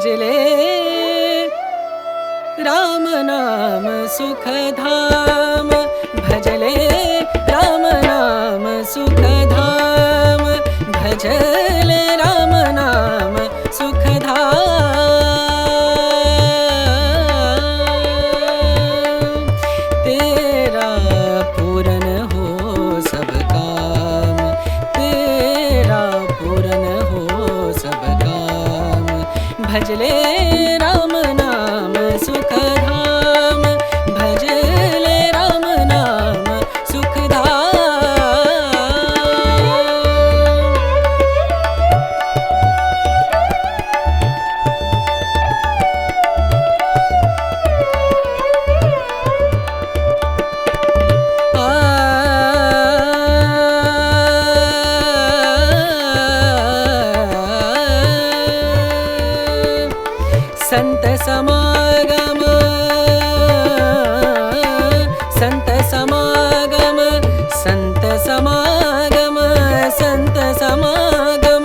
भजले राम नाम सुखधाम, भजले राम नाम सुखधाम, भजले राम नाम सुखधाम। तेरा पूरन हो सब काम, तेरा पूरन हो सब काम, भजले राम नाम सुखधाम, भजले राम नाम सुखधाम। संत समागम, संत समागम, संत समागम, संत समागम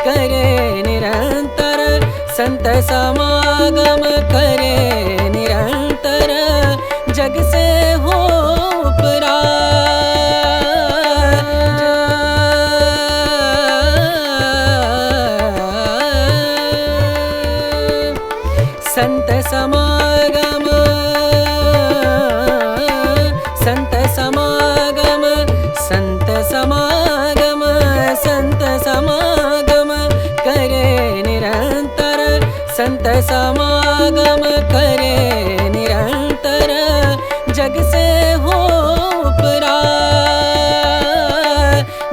करे निरंतर, संत समागम करे निरंतर, जग से हो संत समागम, संत समागम, संत समागम, संत समागम करे निरंतर, संत समागम करे निरंतर, जग से हो उपरात,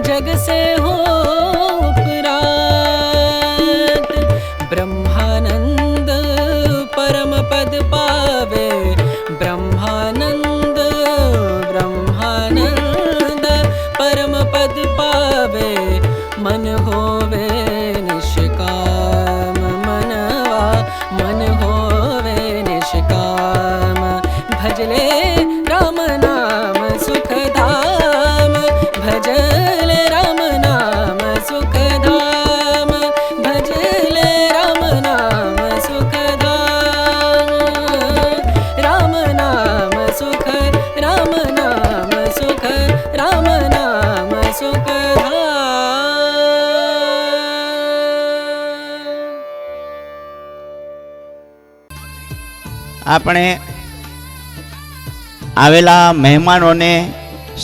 जग से हो उपरात। ब्रह्मानंद परम पद पावे, ब्रह्मानंद ब्रह्मानंद परम पद पावे, मन होवे निष्काम, मनवा मन होवे निष्काम, भजले राम नाम सुखधाम, भजले राम नाम सुखधाम, भजले राम नाम सुखधाम, राम नाम सुख, राम नाम सुख, राम नाम सुखधाम। આપણે આવેલા મહેમાનોને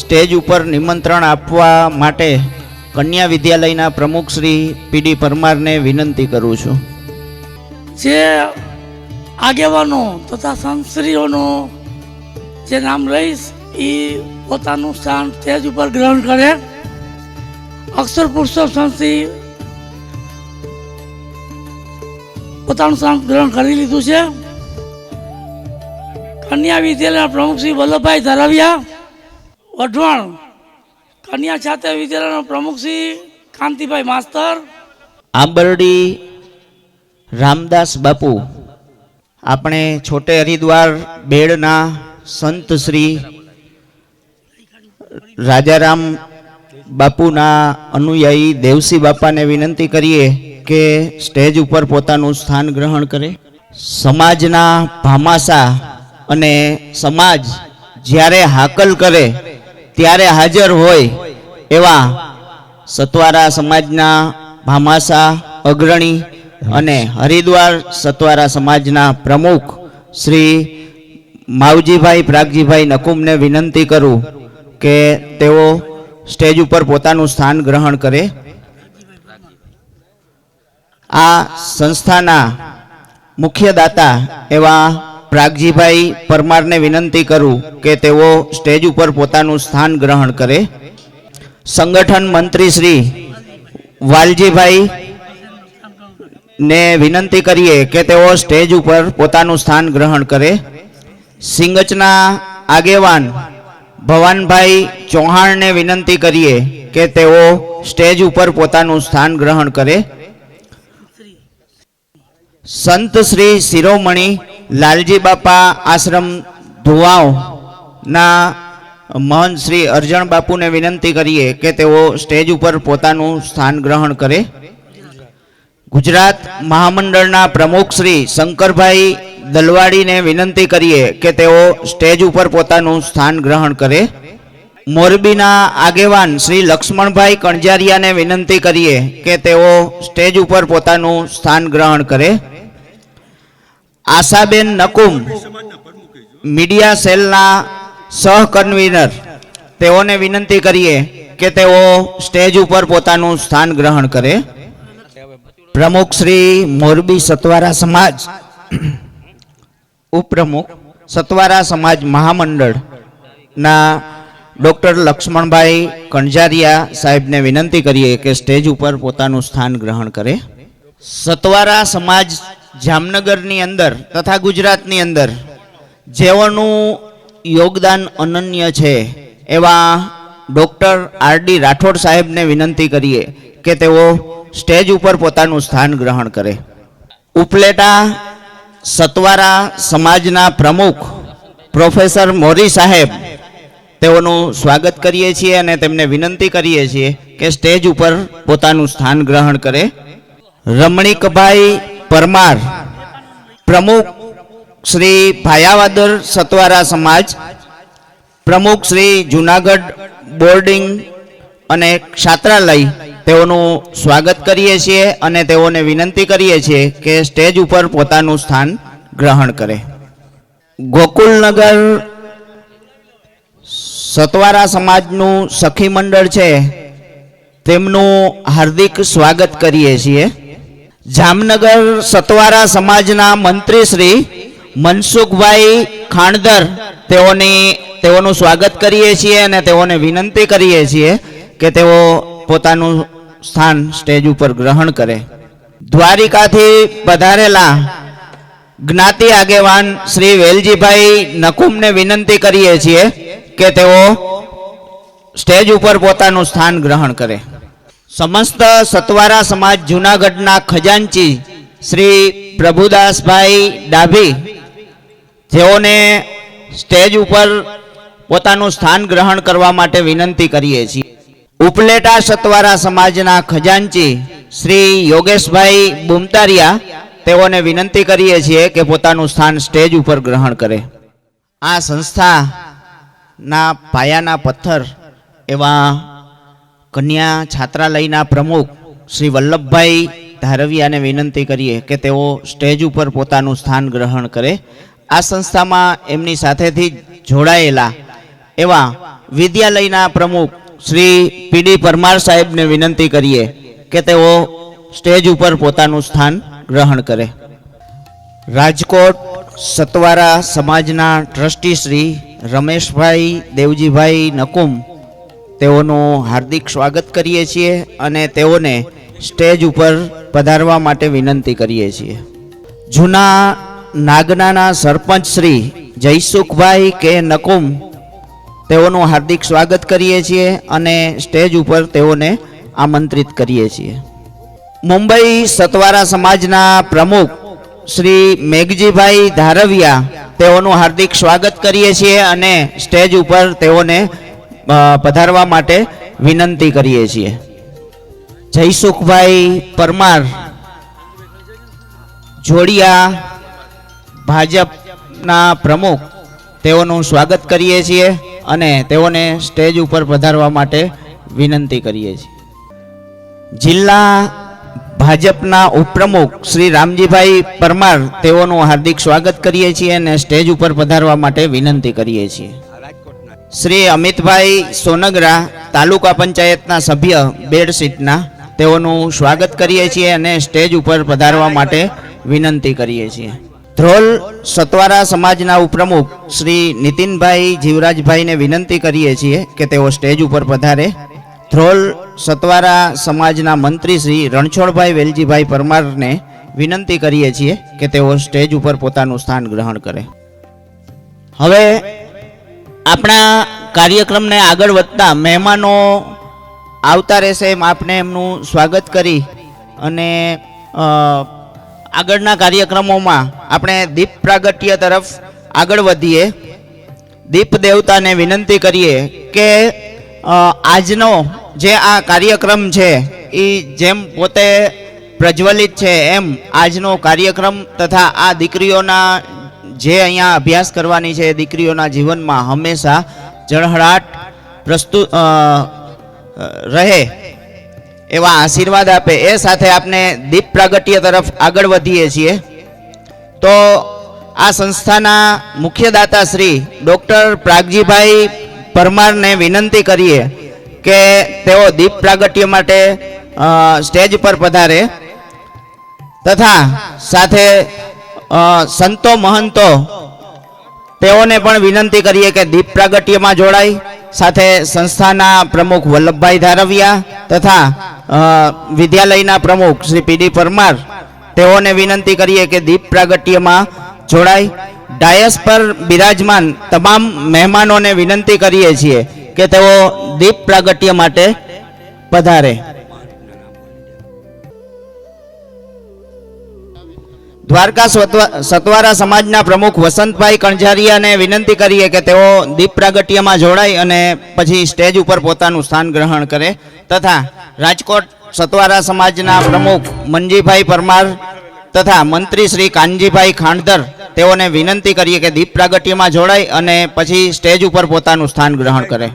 સ્ટેજ ઉપર નિમંત્રણ આપવા માટે કન્યા વિદ્યાલયના પ્રમુખ શ્રી પીડી પરમારને વિનંતી કરું છું. જે આગેવાનો તથા સંતશ્રીઓનું જે નામ રહીશ એ પોતાનું સ્થાન સ્ટેજ ઉપર ગ્રહણ કરે. અક્ષર પુરુષોત્તમ સંતશ્રી પોતાનું સ્થાન ગ્રહણ કરી લીધું છે. કન્યા વિદ્યાલયના પ્રમુખ શ્રી વલ્લભભાઈ ધરવિયા વઢવાણ, કન્યા છાત્ર વિદ્યાલયના પ્રમુખ શ્રી કાંતિભાઈ માસ્તર, આંબરડી રામદાસ બાપુ, આપણે છોટે હરિદ્વાર બેડના સંત શ્રી રાજારામ બાપુના અનુયાયી દેવસી બાપાને વિનંતી કરીએ કે સ્ટેજ ઉપર પોતાનું સ્થાન ગ્રહણ કરે. સમાજના ભામાસા અને સમાજ જ્યારે હાકલ કરે ત્યારે હાજર હોય એવા સતવારા સમાજના ભામાસા અગ્રણી અને હરિદ્વાર સતવારા સમાજના પ્રમુખ શ્રી માવજીભાઈ પ્રાગજીભાઈ નકુમને વિનંતી કરું કે તેઓ સ્ટેજ ઉપર પોતાનું સ્થાન ગ્રહણ કરે. આ સંસ્થાના મુખ્ય દાતા એવા પ્રાગજીભાઈ પરમારને વિનંતી કરું કે તેઓ સ્ટેજ ઉપર પોતાનું સ્થાન ગ્રહણ કરે. સંગઠન મંત્રી શ્રી વાલજીભાઈ ને વિનંતી કરીએ કે તેઓ સ્ટેજ ઉપર પોતાનું સ્થાન ગ્રહણ કરે. સિંગચના આગેવાન ભવાનભાઈ ચૌહાણને વિનંતી કરીએ કે તેઓ સ્ટેજ ઉપર પોતાનું સ્થાન ગ્રહણ કરે. સંત શ્રી શિરોમણી લાલજી બાપા આશ્રમ ધુવાવના મહંત શ્રી અરજણ બાપુને વિનંતી કરીએ કે તેઓ સ્ટેજ ઉપર પોતાનું સ્થાન ગ્રહણ કરે. ગુજરાત મહામંડળના પ્રમુખ શ્રી શંકરભાઈ દલવાડીને વિનંતી કરીએ કે તેઓ સ્ટેજ ઉપર પોતાનું સ્થાન ગ્રહણ કરે. મોરબીના આગેવાન શ્રી લક્ષ્મણભાઈ કણજારિયાને વિનંતી કરીએ કે તેઓ સ્ટેજ ઉપર પોતાનું સ્થાન ગ્રહણ કરે. આશાબેન નકુમ મીડિયા સેલના સહકન્વીનર, તેઓને વિનંતી કરીએ કે તેઓ સ્ટેજ ઉપર પોતાનું સ્થાન ગ્રહણ કરે. પ્રમુખ શ્રી મોરબી સતવારા સમાજ, ઉપપ્રમુખ સતવારા સમાજ મહામંડળના ડૉક્ટર લક્ષ્મણભાઈ કણજારિયા સાહેબને વિનંતી કરીએ કે સ્ટેજ ઉપર પોતાનું સ્થાન ગ્રહણ કરે. સતવારા સમાજ જામનગરની અંદર તથા ગુજરાતની અંદર જેઓનું યોગદાન અનન્ય છે એવા ડૉક્ટર આર.ડી. રાઠોડ સાહેબને વિનંતી કરીએ કે તેઓ સ્ટેજ ઉપર પોતાનું સ્થાન ગ્રહણ કરે. ઉપલેટા સતવારા સમાજના પ્રમુખ પ્રોફેસર મોરી સાહેબ, તેઓનું સ્વાગત કરીએ છીએ અને તેમને વિનંતી કરીએ છીએ કે સ્ટેજ ઉપર પોતાનું સ્થાન ગ્રહણ કરે. રમણીકભાઈ પરમાર, પ્રમુખ શ્રી ભાયાવાદર સતવારા સમાજ, પ્રમુખ શ્રી જુનાગઢ બોર્ડિંગ અને છાત્રાલય, તેઓનું સ્વાગત કરીએ છીએ અને તેઓને વિનંતી કરીએ છીએ કે સ્ટેજ ઉપર પોતાનું સ્થાન ગ્રહણ કરે. ગોકુલનગર સતવારા સમાજનું સખી મંડળ છે, તેમનું હાર્દિક સ્વાગત કરીએ છીએ. જામનગર સતવારા સમાજના મંત્રી શ્રી મનસુખભાઈ ખાણદર, તેઓનું સ્વાગત કરીએ છીએ અને તેઓને વિનંતી કરીએ છીએ કે તેઓ પોતાનું સ્થાન સ્ટેજ ઉપર ગ્રહણ કરે. દ્વારિકાથી પધારેલા જ્ઞાતિ આગેવાન શ્રી વેલજીભાઈ નકુમને વિનંતી કરીએ છીએ કે તેઓ સ્ટેજ ઉપર પોતાનું સ્થાન ગ્રહણ કરે. સમસ્ત સતવારા સમાજ જૂનાગઢના ખજાનચી શ્રી પ્રભુદાસભાઈ ડાભી, જેઓને સ્ટેજ ઉપર પોતાનું સ્થાન ગ્રહણ કરવા માટે વિનંતી કરીએ છીએ. ઉપલેટા સતવારા સમાજના ખજાનચી શ્રી યોગેશભાઈ બુમતારિયા, તેઓને વિનંતી કરીએ છીએ કે પોતાનું સ્થાન સ્ટેજ ઉપર ગ્રહણ કરે. આ સંસ્થાના પાયાના પથ્થર એવા કન્યા છાત્રાલયના પ્રમુખ શ્રી વલ્લભભાઈ ધારવિયાને વિનંતી કરીએ કે તેઓ સ્ટેજ ઉપર પોતાનું સ્થાન ગ્રહણ કરે. આ સંસ્થામાં એમની સાથેથી જોડાયેલા એવા વિદ્યાલયના પ્રમુખ શ્રી પી.ડી. પરમાર સાહેબને વિનંતી કરીએ કે તેઓ સ્ટેજ ઉપર પોતાનું સ્થાન ગ્રહણ કરે. રાજકોટ સતવારા સમાજના ટ્રસ્ટી શ્રી રમેશભાઈ દેવજીભાઈ નકુમ, તેઓનું હાર્દિક સ્વાગત કરીએ છીએ અને તેઓને સ્ટેજ ઉપર પધારવા માટે વિનંતી કરીએ છીએ. જૂના નાગનાના સરપંચ શ્રી જયસુખભાઈ કે નકુમ, તેઓનું હાર્દિક સ્વાગત કરીએ છીએ અને સ્ટેજ ઉપર તેઓને આમંત્રિત કરીએ છીએ. મુંબઈ સતવારા સમાજના પ્રમુખ શ્રી મેઘજીભાઈ ધારવિયા, તેઓનું હાર્દિક સ્વાગત કરીએ છીએ અને સ્ટેજ ઉપર તેઓને પધારવા માટે વિનંતી કરીએ છીએ. જયસુખભાઈ પરમાર જોડિયા ભાજપના પ્રમુખ, તેઓનું સ્વાગત કરીએ છીએ અને તેઓને સ્ટેજ ઉપર પધારવા માટે વિનંતી કરીએ છીએ. જિલ્લા ભાજપના ઉપપ્રમુખ શ્રી રામજીભાઈ પરમાર, તેઓનું હાર્દિક સ્વાગત કરીએ છીએ અને સ્ટેજ ઉપર પધારવા માટે વિનંતી કરીએ છીએ. શ્રી અમિતભાઈ સોનગરા, તાલુકા પંચાયતના સભ્ય બેડસીટના, તેઓનું સ્વાગત કરીએ છીએ અને સ્ટેજ ઉપર પધારવા માટે વિનંતી કરીએ છીએ. ધ્રોલ સતવારા સમાજના ઉપપ્રમુખ શ્રી નીતિનભાઈ જીવરાજભાઈને વિનંતી કરીએ છીએ કે તેઓ સ્ટેજ ઉપર પધારે. ધ્રોલ સતવારા સમાજના મંત્રી શ્રી રણછોડભાઈ વેલજીભાઈ પરમારને વિનંતી કરીએ છીએ કે તેઓ સ્ટેજ ઉપર પોતાનું સ્થાન ગ્રહણ કરે. હવે આપણા કાર્યક્રમને આગળ વધતા મહેમાનો આવતા રહેશે, એમ આપણે એમનું સ્વાગત કરી અને આગળના કાર્યક્રમોમાં આપણે દીપ પ્રાગટ્ય તરફ આગળ વધીએ. દીપ દેવતાને વિનંતી કરીએ કે આજનો જે આ કાર્યક્રમ છે એ જેમ પોતે પ્રજ્વલિત છે એમ આજનો કાર્યક્રમ તથા આ દીકરીઓના જે અહીંયા અભ્યાસ કરવાની છે એ દીકરીઓના જીવનમાં હંમેશા ઝળહળાટ પ્રસ્તુત રહે એવા આશીર્વાદ આપે એ સાથે આપણે દીપ પ્રાગટ્ય તરફ આગળ વધીએ છીએ. તો આ સંસ્થાના મુખ્ય દાતા શ્રી ડૉક્ટર પ્રાગજીભાઈ પરમારને વિનંતી કરીએ કે તેઓ દીપ પ્રાગટ્ય માટે સ્ટેજ પર પધારે તથા સાથે સંતો મહંતો તેઓને પણ વિનંતી કરીએ કે દીપ પ્રાગટ્યમાં જોડાય. સાથે સંસ્થાના પ્રમુખ વલ્લભભાઈ ધારવિયા તથા વિદ્યાલયના પ્રમુખ શ્રી પીડી પરમાર તેઓને વિનંતી કરીએ કે દીપ પ્રાગટ્યમાં જોડાય. ડાયસ પર બિરાજમાન તમામ મહેમાનોને વિનંતી કરીએ છીએ કે તેઓ દીપ પ્રાગટ્ય માટે પધારે. દ્વારકા સતવારા સમાજના પ્રમુખ વસંતભાઈ કણઝારિયાને વિનંતી કરીએ કે તેઓ દીપ પ્રાગટ્યમાં જોડાય અને પછી સ્ટેજ ઉપર પોતાનું સ્થાન ગ્રહણ કરે. તથા રાજકોટ સતવારા સમાજના પ્રમુખ મનજીભાઈ પરમાર તથા મંત્રી શ્રી કાનજીભાઈ ખાંડધર તેઓને વિનંતી કરીએ કે દીપ પ્રાગટ્યમાં જોડાય અને પછી સ્ટેજ ઉપર પોતાનું સ્થાન ગ્રહણ કરે.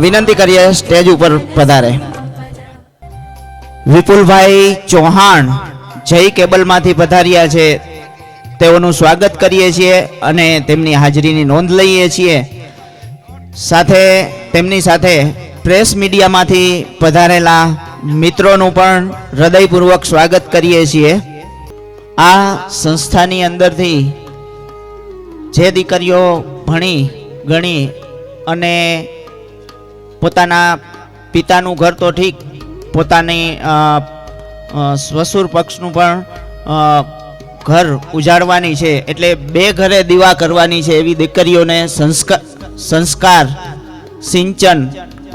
વિનંતી કરીએ સ્ટેજ ઉપર પધારે. વિપુલભાઈ ચૌહાણ જય કેબલમાંથી પધાર્યા છે, તેઓનું સ્વાગત કરીએ છીએ અને તેમની હાજરીની નોંધ લઈએ છીએ. સાથે તેમની સાથે પ્રેસ મીડિયામાંથી પધારેલા મિત્રોનું પણ હૃદયપૂર્વક સ્વાગત કરીએ છીએ. આ સંસ્થાની અંદરથી જે દીકરીઓ ભણી ગણી અને પોતાના પિતાનું ઘર તો ઠીક, પોતાની સ્વસુર પક્ષનું પણ ઘર ઉજાડવાની છે, એટલે બે ઘરે દીવા કરવાની છે એવી દીકરીઓને સંસ્કાર, સિંચન,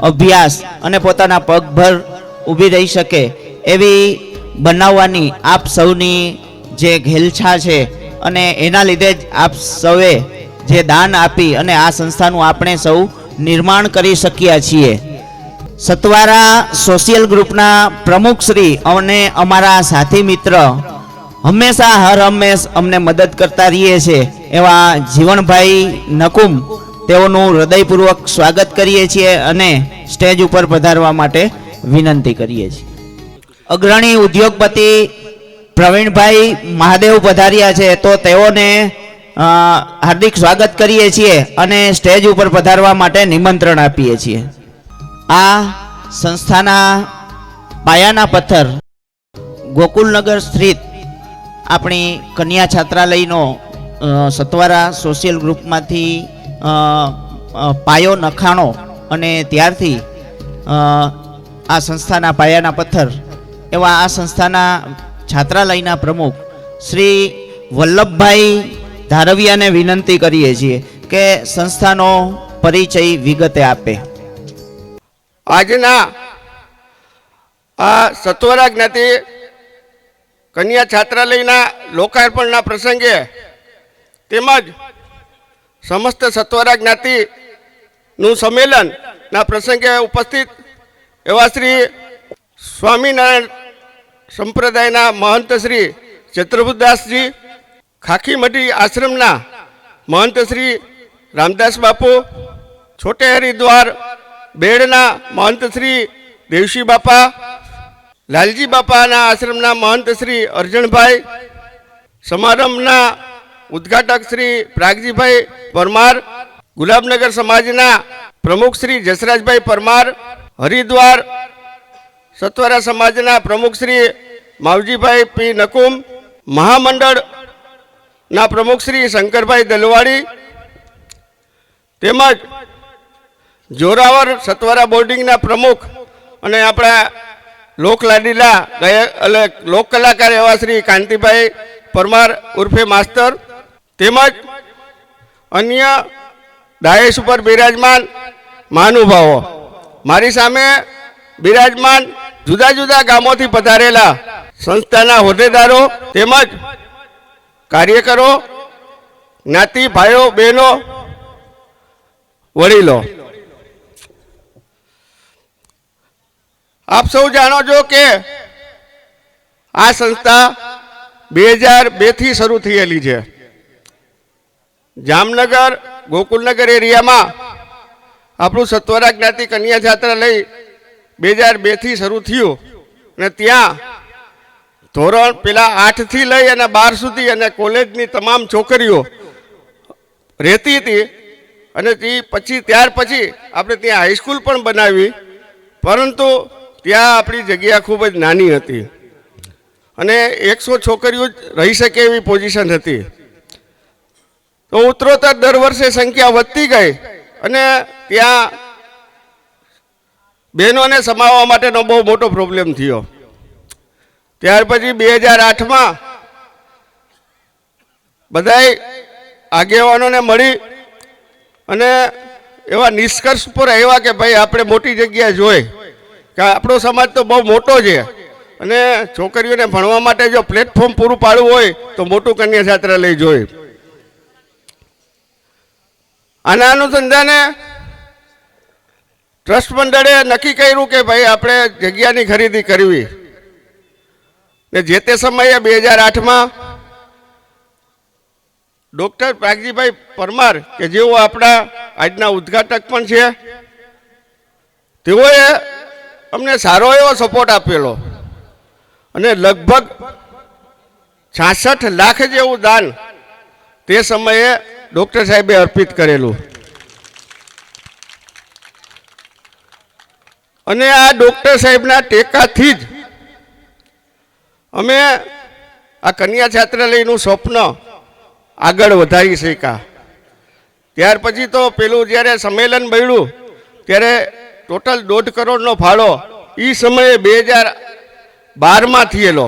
અભ્યાસ અને પોતાના પગભર ઊભી રહી શકે એવી બનાવવાની આપ સૌની જે ઘેલછા છે અને એના લીધે જ આપ સૌએ જે દાન આપી અને આ સંસ્થાનું આપણે સૌ નિર્માણ કરી શક્યા છીએ. સતવારા સોશિયલ ગ્રુપના પ્રમુખ શ્રી અને અમારા સાથી મિત્ર હંમેશા હર હંમેશ અમને મદદ કરતા રહીએ છે એવા જીવણભાઈ નકુમ, તેઓનું હૃદયપૂર્વક સ્વાગત કરીએ છીએ અને સ્ટેજ ઉપર પધારવા માટે વિનંતી કરીએ છીએ. અગ્રણી ઉદ્યોગપતિ પ્રવીણભાઈ મહાદેવ પધાર્યા છે, તો તેઓને હાર્દિક સ્વાગત કરીએ છીએ અને સ્ટેજ ઉપર પધારવા માટે નિમંત્રણ આપીએ છીએ. આ સંસ્થાના પાયાના પથ્થર ગોકુલનગર સ્થિત આપણી કન્યા છાત્રાલયનો સતવારા સોશિયલ ગ્રુપમાંથી પાયો નખાણો અને ત્યારથી આ સંસ્થાના પાયાના પથ્થર એવા આ સંસ્થાના છાત્રાલયના પ્રમુખ શ્રી વલ્લભભાઈ ધારવિયાને વિનંતી કરીએ છીએ કે સંસ્થાનો પરિચય વિગતે આપે. આજના આ સત્વરા જ્ઞાતિ કન્યા છાત્રાલયના લોકાર્પણના પ્રસંગે તેમજ સમસ્ત સત્વરા જ્ઞાતિનું સંમેલનના પ્રસંગે ઉપસ્થિત એવા શ્રી સ્વામિનારાયણ સંપ્રદાયના મહંત શ્રી ચતુર્ભુદાસજી, ખાખીમઢી આશ્રમના મહંત શ્રી રામદાસ બાપુ, છોટે હરિદ્વાર બેડના મહંત શ્રી દેવશી બાપા, લાલજી બાપાના આશ્રમના મહંત શ્રી અર્જણભાઈ, સમારંભના ઉદ્ઘાટક શ્રી પ્રાગજીભાઈ પરમાર, ગુલાબનગર સમાજના પ્રમુખ શ્રી જસરાજભાઈ પરમાર, હરિદ્વાર સત્વરા સમાજના પ્રમુખ શ્રી માવજીભાઈ પી નકુમ, મહામંડળના પ્રમુખ શ્રી શંકરભાઈ દલવાડી તેમજ જોરાવર સત્વરા બોર્ડિંગના પ્રમુખ અને આપણા લોકલાડીલા લોક કલાકાર એવા શ્રી કાંતિભાઈ પરમાર ઉર્ફે માસ્તર તેમજ અન્ય દાયેશ ઉપર બિરાજમાન મહાનુભાવો, મારી સામે બિરાજમાન જુદા જુદા ગામોથી પધારેલા સંસ્થાના હોદ્દેદારો તેમજ કાર્યકરો, જ્ઞાતિ ભાઈઓ બહેનો, વડીલો, આપ સૌ જાણો છો કે આ સંસ્થા 2002થી શરૂ થયેલી છે. જામનગર ગોકુલનગર એરિયામાં આપણું સત્વરા જ્ઞાતિ કન્યા છાત્રાલય 2002થી શરૂ થયું અને ત્યાં ધોરણ પેલા 8થી લઈ અને 12 સુધી અને કોલેજની તમામ છોકરીઓ રહેતી હતી અને ત્યાર પછી આપણે ત્યાં હાઈસ્કૂલ પણ બનાવી, પરંતુ ત્યાં આપણી જગ્યા ખૂબ જ નાની હતી અને 100 છોકરીઓ જ રહી શકે એવી પોઝિશન હતી. તો ઉત્તરોત્તર દર વર્ષે સંખ્યા વધતી ગઈ અને ત્યાં બહેનોને સમાવવા માટેનો બહુ મોટો પ્રોબ્લેમ થયો. ત્યાર પછી 2008માં બધાય આગેવાનોને મળી અને એવા નિષ્કર્ષ પર આવ્યા કે ભાઈ આપણે મોટી જગ્યા જોઈએ કે આપણો સમાજ તો બહુ મોટો છે અને છોકરીઓને ભણવા માટે જો પ્લેટફોર્મ પૂરું પાડવું હોય તો મોટું કન્યા છાત્રાલય જોઈએ. આના અનુસંધાને ટ્રસ્ટ મંડળે નક્કી કર્યું કે ભાઈ આપણે જગ્યાની ખરીદી કરવી ને જે તે સમયે 2008માં ડૉક્ટર પ્રાગજીભાઈ પરમાર કે જેઓ આપણા આજના ઉદ્ઘાટક પણ છે, તેઓએ અમને સારો એવો સપોર્ટ આપેલો અને લગભગ 66 લાખ જેવું દાન તે સમયે ડૉક્ટર સાહેબે અર્પિત કરેલું. અને આ ડૉક્ટર સાહેબના ટેકાથી જ અમે આ કન્યા છાત્રાલયનું સ્વપ્ન આગળ વધારી શક્યા. ત્યાર પછી તો પેલું જ્યારે સંમેલન બન્યું ત્યારે ટોટલ 1.5 કરોડનો ફાળો એ સમયે 2012માં થયેલો,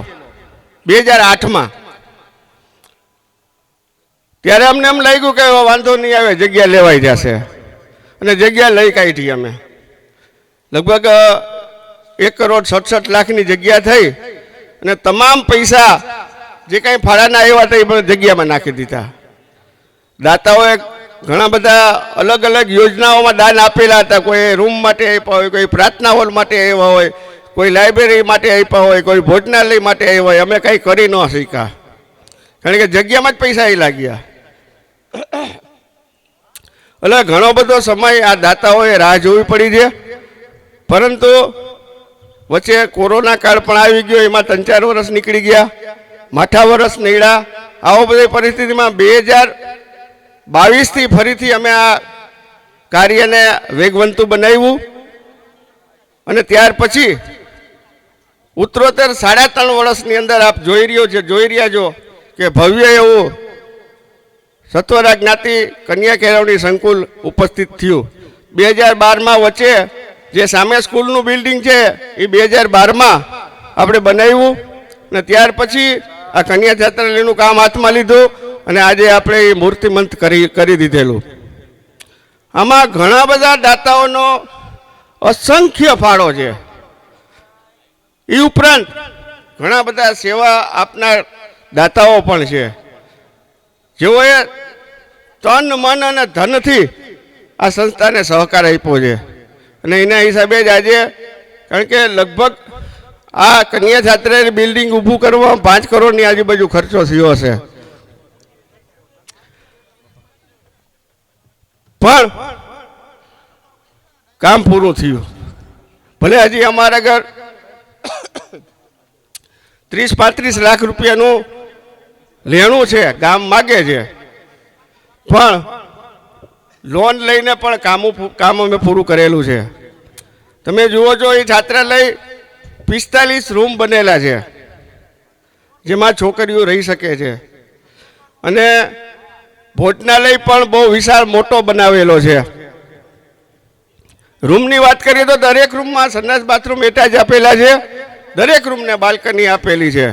2008માં. ત્યારે અમને એમ લાગ્યું કે વાંધો નહીં આવે, જગ્યા લેવાઈ જશે. અને જગ્યા લઈ કાઢી અમે. લગભગ 1,67,00,000ની જગ્યા થઈ અને તમામ પૈસા જે કાંઈ ફાળાના આવ્યા હતા એ પણ જગ્યામાં નાખી દીધા. દાતાઓએ ઘણા બધા અલગ અલગ યોજનાઓમાં દાન આપેલા હતા. કોઈ રૂમ માટે આપ્યા હોય, કોઈ પ્રાર્થના હોલ માટે આવ્યા હોય, કોઈ લાઇબ્રેરી માટે આપ્યા હોય, કોઈ ભોજનાલય માટે આવ્યા હોય. અમે કંઈ કરી ન શક્યા કારણ કે જગ્યામાં જ પૈસા એ લાગ્યા. એટલે ઘણો બધો સમય આ દાતાઓએ રાહ જોવી પડી છે. પરંતુ વચ્ચે કોરોના કાળ પણ આવી ગયો, એમાં 3-4 વર્ષ નીકળી ગયા, માઠા વર્ષ નીકળ્યા. આવો બધી પરિસ્થિતિમાં 2022થી ફરીથી અમે આ કાર્યને વેગવંતું બનાવ્યું અને ત્યાર પછી ઉત્તરોત્તર 3.5 વર્ષની અંદર આપ જોઈ રહ્યા છો કે ભવ્ય એવું સત્વરા જ્ઞાતિ કન્યા કેળવણી સંકુલ ઉપસ્થિત થયું. 2012માં વચ્ચે જે સામે સ્કૂલનું બિલ્ડિંગ છે એ 2012માં આપણે બનાવ્યું અને ત્યાર પછી આ કન્યા છાત્રાલયનું કામ હાથમાં લીધું અને આજે આપણે એ મૂર્તિમંત કરી દીધેલું. આમાં ઘણા બધા દાતાઓનો અસંખ્ય ફાળો છે. એ ઉપરાંત ઘણા બધા સેવા આપનાર દાતાઓ પણ છે જેઓએ તન મન અને ધનથી આ સંસ્થાને સહકાર આપ્યો છે. અને એના હિસાબે જ આજે કારણ કે લગભગ આ કન્યા છાત્રાલય બિલ્ડિંગ ઊભું કરવામાં 5 કરોડની આજુબાજુ ખર્ચો થયો હશે. પણ કામ પૂરું થયું. ભલે હજી અમારા ઘર 30-35 લાખ રૂપિયાનું લેણું છે, ગામ માગે છે, પણ લોન લઈને પણ કામ અમે પૂરું કરેલું છે. તમે જુઓ છો એ છાત્રાલય 45 રૂમ બનેલા છે જેમાં છોકરીઓ રહી શકે છે અને ભોજનાલય પણ બહુ વિશાળ મોટો બનાવેલો છે. રૂમની વાત કરીએ તો દરેક રૂમમાં સંડાસ બાથરૂમ એટાચ આપેલા છે, દરેક રૂમને બાલ્કની આપેલી છે.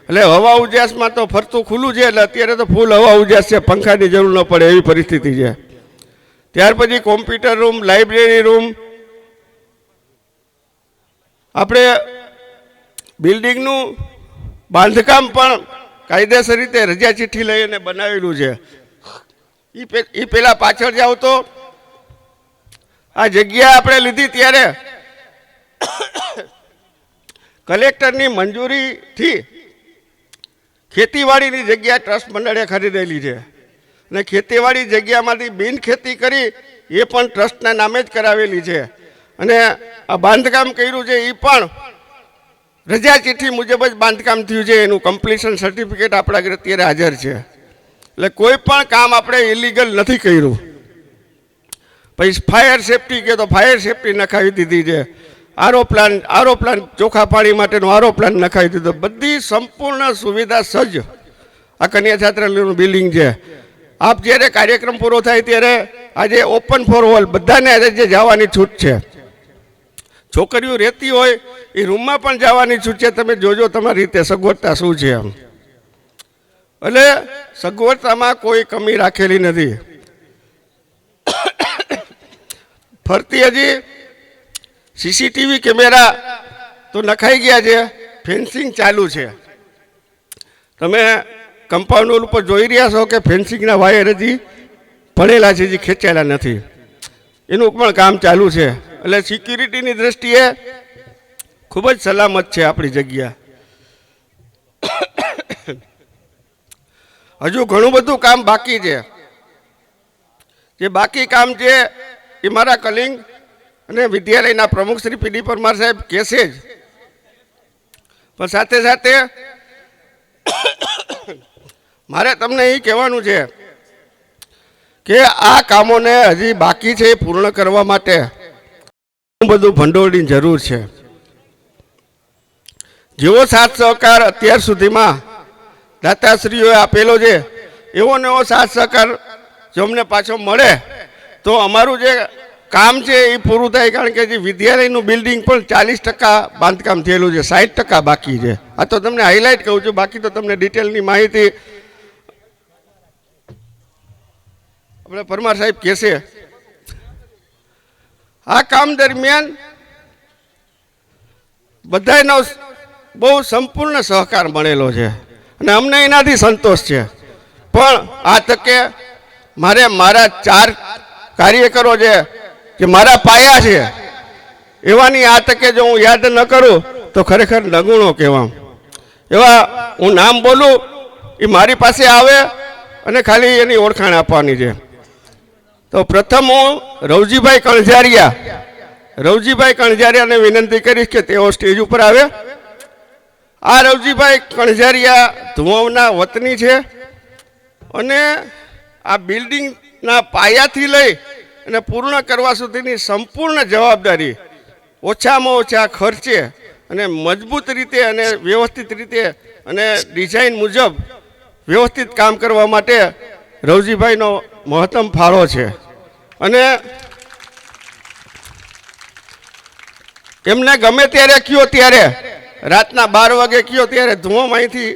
એટલે હવા ઉજાસમાં તો ફરતું ખુલ્લું છે, એટલે અત્યારે તો ફૂલ હવા ઉજાસ છે, પંખાની જરૂર ન પડે એવી પરિસ્થિતિ છે. ત્યાર પછી કોમ્પ્યુટર રૂમ, લાઇબ્રેરી રૂમ, આપણે બિલ્ડિંગનું બાંધકામ પણ કાયદેસર રીતે રજા ચિઠ્ઠી લઈને બનાવેલું છે. એ પહેલાં પાછળ જાવ તો આ જગ્યા આપણે લીધી ત્યારે કલેક્ટરની મંજૂરીથી ખેતીવાડીની જગ્યા ટ્રસ્ટ મંડળે ખરીદેલી છે અને ખેતીવાડી જગ્યામાંથી બિનખેતી કરી એ પણ ટ્રસ્ટના નામે જ કરાવેલી છે. અને આ બાંધકામ કર્યું છે એ પણ રજા ચિઠ્ઠી મુજબ જ બાંધકામ થયું છે. એનું કમ્પ્લીશન સર્ટિફિકેટ આપણા ઘરે અત્યારે હાજર છે. એટલે કોઈ પણ કામ આપણે ઇલીગલ નથી કર્યું. પછી ફાયર સેફટી કહે તો ફાયર સેફટી નખાવી દીધી છે. આરો પ્લાન ચોખ્ખા પાણી માટેનો આરો પ્લાન નખાવી દીધો. બધી સંપૂર્ણ સુવિધા સજ્જ આ કન્યા છાત્રાલયનું બિલ્ડિંગ છે. આપ જ્યારે કાર્યક્રમ પૂરો થાય ત્યારે આજે ઓપન ફોર ઓલ બધાને આજે જવાની છૂટ છે. છોકરીઓ રહેતી હોય એ રૂમમાં પણ જવાની છૂટ છે. તમે જોજો તમારી રીતે સગવડતા શું છે આમ. એટલે સગવડતામાં કોઈ કમી રાખેલી નથી. ફરતી હજી સીસીટીવી કેમેરા તો નખાઈ ગયા છે, ફેન્સિંગ ચાલુ છે. તમે કમ્પાઉન્ડ વોલ ઉપર જોઈ રહ્યા છો કે ફેન્સિંગના વાયર હજી પડેલા છે, હજી ખેંચાયેલા નથી. એનું પણ કામ ચાલુ છે. એટલે સિક્યુરિટીની દ્રષ્ટિએ ખૂબ જ સલામત છે આપણી જગ્યા. હજુ ઘણું બધું કામ બાકી છે. જે બાકી કામ છે એ મારા કલિંગ અને વિદ્યાલયના પ્રમુખ શ્રી પીડી પરમાર સાહેબ કહેશે જ, પણ સાથે સાથે મારે તમને એ કહેવાનું છે કે આ કામોને હજી બાકી છે એ પૂર્ણ કરવા માટે બધું ભંડોળની જરૂર છે. જેવો સાથ સહકાર અત્યાર સુધીમાં દાતાશ્રીઓએ આપેલો છે એવો ને એવો સાથ સહકાર જો અમને પાછો મળે તો અમારું જે કામ છે એ પૂરું થાય. કારણ કે જે વિદ્યાલયનું બિલ્ડિંગ પણ 40% બાંધકામ થયેલું છે, 60% બાકી છે. આ તો તમને હાઇલાઇટ કહું છું, બાકી તો તમને ડિટેલની માહિતી આપણે પરમાર સાહેબ કહેશે. આ કામ દરમિયાન બધાનો બહુ સંપૂર્ણ સહકાર મળેલો છે અને અમને એનાથી સંતોષ છે. પણ આ તકે મારે મારા 4 કાર્યકરો જે મારા પાયા છે એવાની આ તકે જો હું યાદ ન કરું તો ખરેખર નગુણો કહેવામ. એવા હું નામ બોલું એ મારી પાસે આવે અને ખાલી એની ઓળખાણ આપવાની છે. તો પ્રથમ હું રવજીભાઈ કણઝારિયાને વિનંતી કરીશ કે તેઓ સ્ટેજ ઉપર આવે. આ રવજીભાઈ કણઝારિયા ધુમાવના વતની છે અને આ બિલ્ડિંગના પાયાથી લઈ અને પૂર્ણ કરવા સુધીની સંપૂર્ણ જવાબદારી ઓછામાં ઓછા ખર્ચે અને મજબૂત રીતે અને વ્યવસ્થિત રીતે અને ડિઝાઇન મુજબ વ્યવસ્થિત કામ કરવા માટે રવજીભાઈનો મહત્તમ ફાળો છે. અને એમને ગમે ત્યારે કયો ત્યારે રાતના 12 વાગે કયો ત્યારે ધુમામ અહીંથી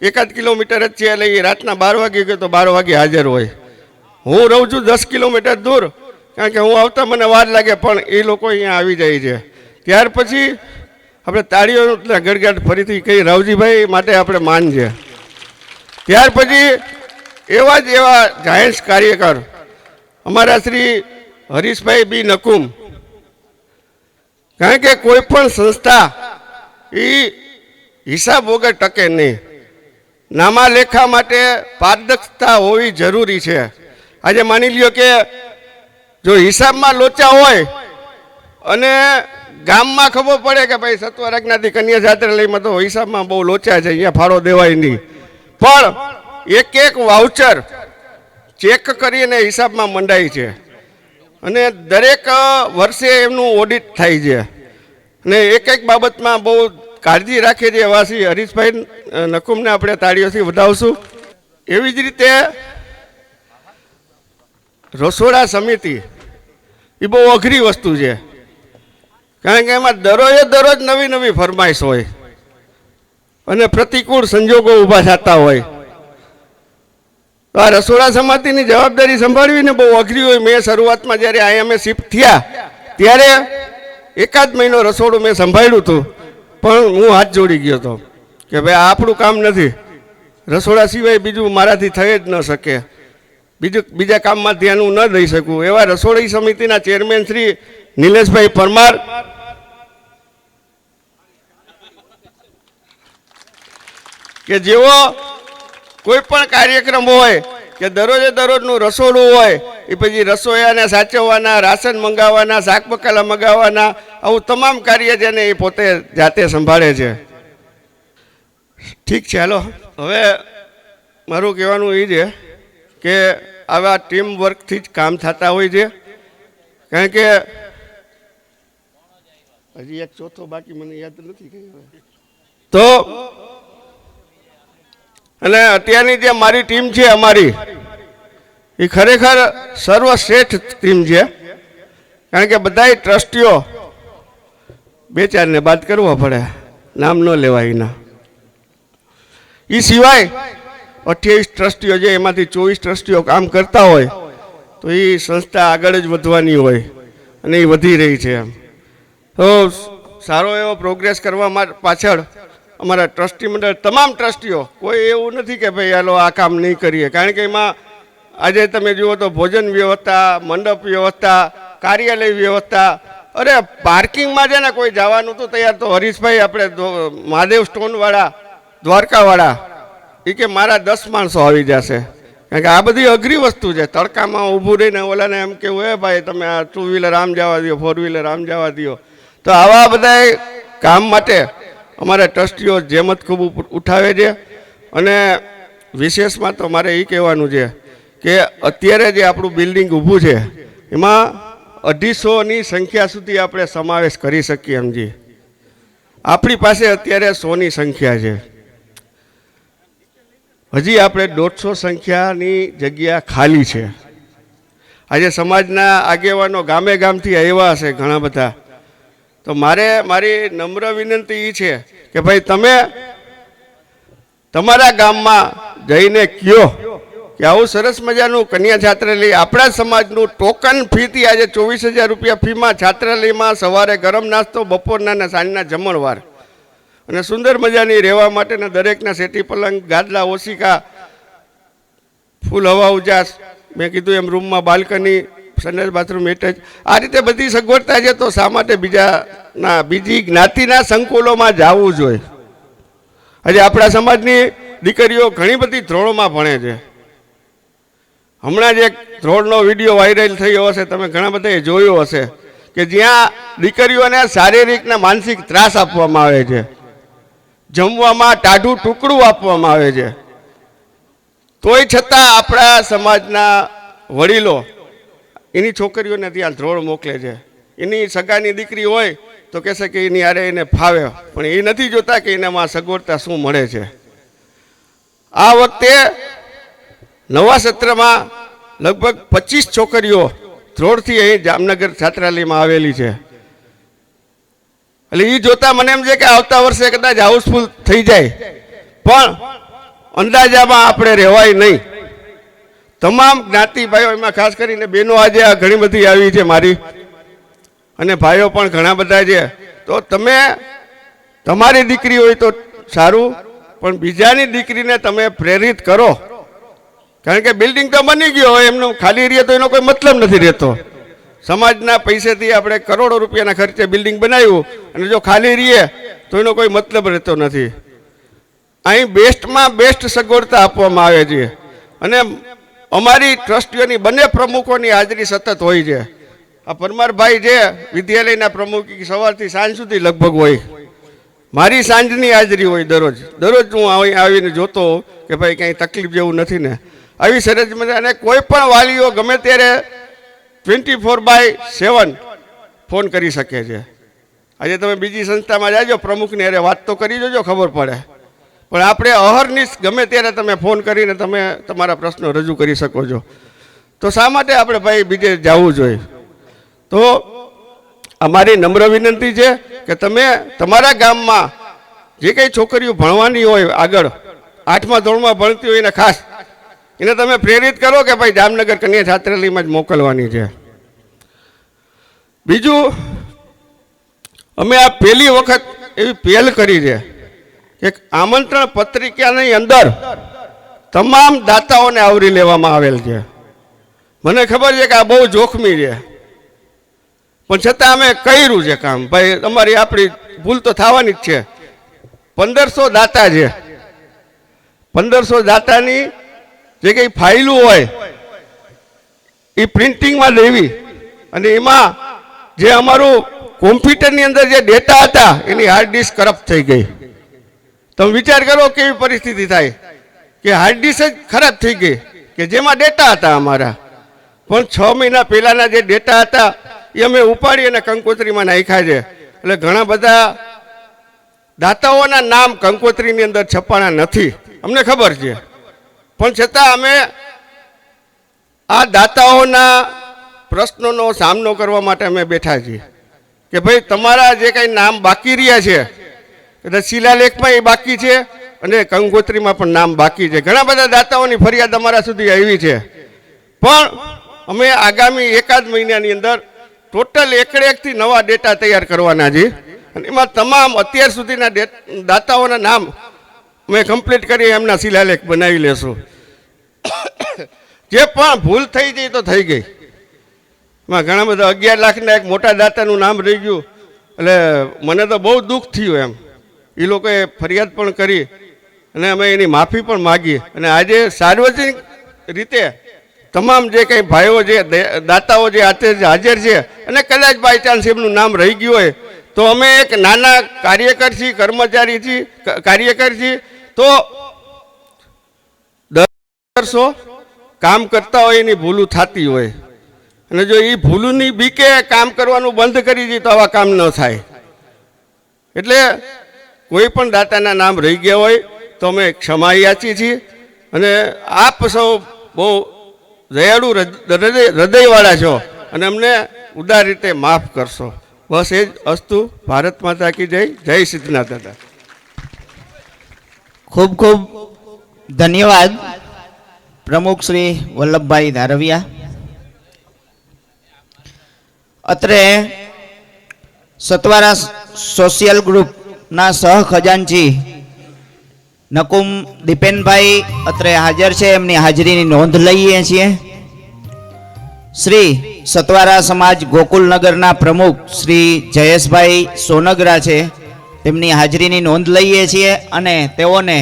1 કિલોમીટર જ છે એટલે એ રાતના 12 વાગે ગયો તો 12 વાગે હાજર હોય. હું રહું છું 10 કિલોમીટર દૂર, કારણ કે હું આવતા મને વાર લાગે પણ એ લોકો અહીંયા આવી જાય છે. ત્યાર પછી આપણે તાળીઓ ગડગડ ફરીથી કહી રાવજીભાઈ માટે આપણે માન છે. ત્યાર પછી એવા જ એવા જાયન્ટ્સ કાર્યકર અમારા શ્રી હરીશભાઈ બી નકુમ. કારણ કે કોઈ પણ સંસ્થા એ હિસાબ વગર ટકે નહીં. નામાલેખા માટે પારદર્શકતા હોવી જરૂરી છે. આજે માની લ્યો કે જો હિસાબમાં લોચા હોય અને ગામમાં ખબર પડે કે ભાઈ સત્વરા જ્ઞાતિ કન્યા છાત્રાલયમાં તો હિસાબમાં બહુ લોચા છે, અહીંયા ફાળો દેવાય નહીં, પણ એક વાઉચર ચેક કરીને હિસાબમાં મંડાય છે અને દરેક વર્ષે એમનું ઓડિટ થાય છે અને એક બાબતમાં બહુ કાળજી રાખે છે. એવા શ્રી હરીશભાઈ નકુમને આપણે તાળીઓથી વધાવશું. એવી જ રીતે રસોડા સમિતિ એ બહુ અઘરી વસ્તુ છે, કારણ કે એમાં દરરોજ નવી ફરમાઈશ હોય અને પ્રતિકૂળ સંજોગો ઊભા થતા હોય. તો આ રસોડા સમિતિની જવાબદારી સંભાળવીને બહુ અઘરી હોય. મેં શરૂઆતમાં જ્યારે અમે શિફ્ટ થયા ત્યારે 1 મહિનો રસોડું મેં સંભાળ્યું હતું, પણ હું હાથ જોડી ગયો હતો કે ભાઈ આ આપણું કામ નથી, રસોડા સિવાય બીજું મારાથી થઈ જ ન શકે, બીજા કામમાં ધ્યાન હું ન દઈ શકું. એવા રસોડી સમિતિના ચેરમેન શ્રી નિલેશભાઈ પરમાર, કે જેઓ કોઈ પણ કાર્યક્રમ હોય કે દરરોજનું રસોડું હોય એ પછી રસોઈયાને સાચવવાના, રાશન મંગાવવાના, શાક બકાલા મંગાવવાના, આવું તમામ કાર્ય છે ને એ પોતે જાતે સંભાળે છે. ઠીક છે, હાલો હવે મારું કહેવાનું એ છે કે આવા ટીમ વર્કથી જ કામ થતા હોય છે. કારણ કે હજી એક ચોથો બાકી મને યાદ નથી. તો અને અત્યારની જે મારી ટીમ છે અમારી એ ખરેખર સર્વશ્રેષ્ઠ ટીમ છે, કારણ કે બધાય ટ્રસ્ટીઓ 2-4 ને બાદ કરવો પડે, નામ ન લેવાય એના. એ સિવાય 28 ટ્રસ્ટીઓ છે, એમાંથી 24 ટ્રસ્ટીઓ કામ કરતા હોય તો એ સંસ્થા આગળ જ વધવાની હોય અને એ વધી રહી છે. તો સારો એવો પ્રોગ્રેસ કરવા પાછળ અમારા ટ્રસ્ટી મંડળ તમામ ટ્રસ્ટીઓ, કોઈ એવું નથી કે ભાઈ હાલો આ કામ નહીં કરીએ, કારણ કે એમાં આજે તમે જુઓ તો ભોજન વ્યવસ્થા, મંડપ વ્યવસ્થા, કાર્યાલય વ્યવસ્થા, અરે પાર્કિંગમાં છે ને કોઈ જવાનું તો તૈયાર, તો હરીશભાઈ આપણે મહાદેવ સ્ટોનવાળા દ્વારકાવાળા એ કે મારા 10 માણસો આવી જશે, કારણ કે આ બધી અઘરી વસ્તુ છે. તડકામાં ઊભું રહીને ઓલાને એમ કેવું હે ભાઈ તમે આ 2 વ્હીલર આમ જવા દો, 4 વ્હીલર આમ જવા દો. તો આવા બધા કામ માટે અમારા ટ્રસ્ટીઓ જેમત ખૂબ ઉઠાવે છે. અને વિશેષમાં તો મારે એ કહેવાનું છે કે અત્યારે જે આપણું બિલ્ડિંગ ઊભું છે એમાં 250ની સંખ્યા સુધી આપણે સમાવેશ કરી શકીએ એમ છીએ. આપણી પાસે અત્યારે 100ની સંખ્યા છે, હજી આપણે 150 સંખ્યાની જગ્યા ખાલી છે. આજે સમાજના આગેવાનો ગામે ગામથી આવ્યા હશે ઘણા બધા, તો મારી નમ્ર વિનંતી એ છે કે ભાઈ તમે તમારા ગામમાં જઈને કહો કે આવું સરસ મજાનું કન્યા છાત્રાલય આપણા સમાજનું ટોકન ફીથી આજે 24,000 રૂપિયા ફીમાં છાત્રાલયમાં સવારે ગરમ નાસ્તો, બપોરના અને સાંજના જમણવાર અને સુંદર મજાની રહેવા માટેના દરેકના સેટી પલંગ, ગાદલા, ઓશિકા, ફૂલ હવા ઉજાસ, મેં કીધું એમ રૂમમાં બાલ્કની, સંડાસ બાથરૂમ એટેચ, આ રીતે બધી સગવડતા છે. તો શા માટે બીજી જ્ઞાતિના સંકુલોમાં જવું જોઈએ? આજે આપણા સમાજની દીકરીઓ ઘણી બધી ધ્રોળોમાં ભણે છે. હમણાં જ એક ધ્રોળનો વિડીયો વાયરલ થયો હશે, તમે ઘણા બધાએ જોયો હશે, કે જ્યાં દીકરીઓને શારીરિક ને માનસિક ત્રાસ આપવામાં આવે છે, જમવામાં ટાઢું ટુકડું આપવામાં આવે છે. તોય છતાં આપણા સમાજના વડીલો એની છોકરીઓને ત્યાં ધ્રોળ મોકલે છે. એની સગાની દીકરી હોય તો કહેશે કે એની આરે એને ફાવે, પણ એ નથી જોતા કે એનામાં સગવડતા શું મળે છે. આ વખતે નવા સત્રમાં લગભગ 25 છોકરીઓ ધ્રોળથી અહીં જામનગર છાત્રાલયમાં આવેલી છે. એટલે એ જોતા મને એમ છે કે આવતા વર્ષે કદાચ હાઉસફુલ થઈ જાય, પણ અંદાજામાં આપણે રહેવાય નહીં. તમામ જ્ઞાતિ ભાઈઓ, એમાં ખાસ કરીને બહેનો આજે આ ઘણી બધી આવી છે મારી, અને ભાઈઓ પણ ઘણા બધા છે. તો તમે તમારી દીકરી હોય તો સારું, પણ બીજાની દીકરીને તમે પ્રેરિત કરો. કારણ કે બિલ્ડિંગ તો બની ગયો હોય, એમનું ખાલી રહે તો એનો કોઈ મતલબ નથી રહેતો. સમાજના પૈસેથી આપણે કરોડો રૂપિયાના ખર્ચે બિલ્ડિંગ બનાવ્યું અને જો ખાલી રહીએ તો એનો કોઈ મતલબ રહેતો નથી. અહીં બેસ્ટમાં બેસ્ટ સગવડતા આપવામાં આવે છે. અને અમારી ટ્રસ્ટીઓની બંને પ્રમુખોની હાજરી સતત હોય છે. આ પરમારભાઈ છે વિદ્યાલયના પ્રમુખ, સવારથી સાંજ સુધી લગભગ હોય. મારી સાંજની હાજરી હોય દરરોજ. હું અહીં આવીને જોતો કે ભાઈ કંઈ તકલીફ જેવું નથી ને. આવી સરસ મજા. અને કોઈ પણ વાલીઓ ગમે ત્યારે 24/7 ફોન કરી શકે છે. આજે તમે બીજી સંસ્થામાં જાજો, પ્રમુખની અરે વાત તો કરી જોજો, ખબર પડે. પણ આપણે અહર્નિશ ગમે ત્યારે તમે ફોન કરીને તમે તમારા પ્રશ્નો રજૂ કરી શકો છો. તો શા માટે આપણે ભાઈ બીજે જવું જોઈએ? તો અમારી નમ્ર વિનંતી છે કે તમે તમારા ગામમાં જે કંઈ છોકરીઓ ભણવાની હોય, આગળ 8મા ધોરણમાં ભણતી હોય એને ખાસ એને તમે પ્રેરિત કરો કે ભાઈ જામનગર કન્યા છાત્રાલયમાં જ મોકલવાની છે. બીજું, અમે આ પહેલી વખત એવી પહેલ કરી છે કે આમંત્રણ પત્રિકાની અંદર તમામ દાતાઓને આવરી લેવામાં આવેલ છે. મને ખબર છે કે આ બહુ જોખમી છે, પણ છતાં અમે કર્યું છે કામ. ભાઈ અમારી આપણી ભૂલ તો થવાની જ છે. 1500 દાતા છે. 1500 દાતાની જે કંઈ ફાઇલો હોય એ પ્રિન્ટિંગમાં લેવી, અને એમાં જે અમારું કોમ્પ્યુટરની અંદર જે ડેટા હતા એની હાર્ડ ડિસ્ક કરપ્ટ થઈ ગઈ. તમે વિચાર કરો કેવી પરિસ્થિતિ થાય કે હાર્ડ ડિસ્ક જ ખરાબ થઈ ગઈ કે જેમાં ડેટા હતા અમારા. પણ 6 મહિના પહેલાના જે ડેટા હતા એ અમે ઉપાડી અને કંકોત્રીમાં નાખ્યા છે. એટલે ઘણા બધા દાતાઓના નામ કંકોત્રીની અંદર છપાણા નથી, અમને ખબર છે. પણ છતાં અમે આ દાતાઓના પ્રશ્નોનો સામનો કરવા માટે અમે બેઠા છીએ કે ભાઈ તમારા જે કંઈ નામ બાકી રહ્યા છે, કદાચ શિલાલેખમાં એ બાકી છે અને કંકોત્રીમાં પણ નામ બાકી છે. ઘણા બધા દાતાઓની ફરિયાદ અમારા સુધી આવી છે. પણ અમે આગામી 1-8 મહિનાની અંદર ટોટલ એકથી નવા ડેટા તૈયાર કરવાના છે. અને એમાં તમામ અત્યાર સુધીના દાતાઓના નામ અમે કમ્પ્લીટ કરી એમના શિલાલેખ બનાવી લેશું. જે પણ ભૂલ થઈ ગઈ તો થઈ ગઈ. એમાં ઘણા બધા 11 લાખના એક મોટા દાતાનું નામ રહી ગયું. એટલે મને તો બહુ દુઃખ થયું. એમ એ લોકોએ ફરિયાદ પણ કરી અને અમે એની માફી પણ માગી. અને આજે સાર્વજનિક રીતે તમામ જે કંઈ ભાઈઓ જે દાતાઓ જે હાજર છે, અને કદાચ બાય ચાન્સ એમનું નામ રહી ગયું હોય તો અમે એક નાના કાર્યકર છીએ, કર્મચારી છીએ, કાર્યકર છીએ. તો 10 વર્ષો કામ કરતા હોય એની ભૂલું થતી હોય, અને જો એ ભૂલુની બીકે કામ કરવાનું બંધ કરી દઈએ તો આવા કામ ન થાય. એટલે કોઈ પણ દાતાના નામ રહી ગયા હોય તો અમે ક્ષમા યાચીએ છીએ. અને આપ સૌ બહુ દયાળુ હૃદયવાળા છો અને અમને ઉદાર રીતે માફ કરશો. બસ એ જ અસ્તુ. ભારત માતા કી જય. જય સિદ્ધનાથ દાદા. ખૂબ ખૂબ ધન્યવાદ પ્રમુખ શ્રી વલ્લભભાઈ ધારવિયા. અત્રે સતવારા સોશિયલ ગ્રુપના સહ ખજાનચી નકુમ દીપેનભાઈ અત્રે હાજર છે, એમની હાજરીની નોંધ લઈએ છીએ. શ્રી સતવારા સમાજ ગોકુલનગરના પ્રમુખ શ્રી જયેશભાઈ સોનગરા છે, તેમની હાજરીની નોંધ લઈએ છીએ અને તેઓને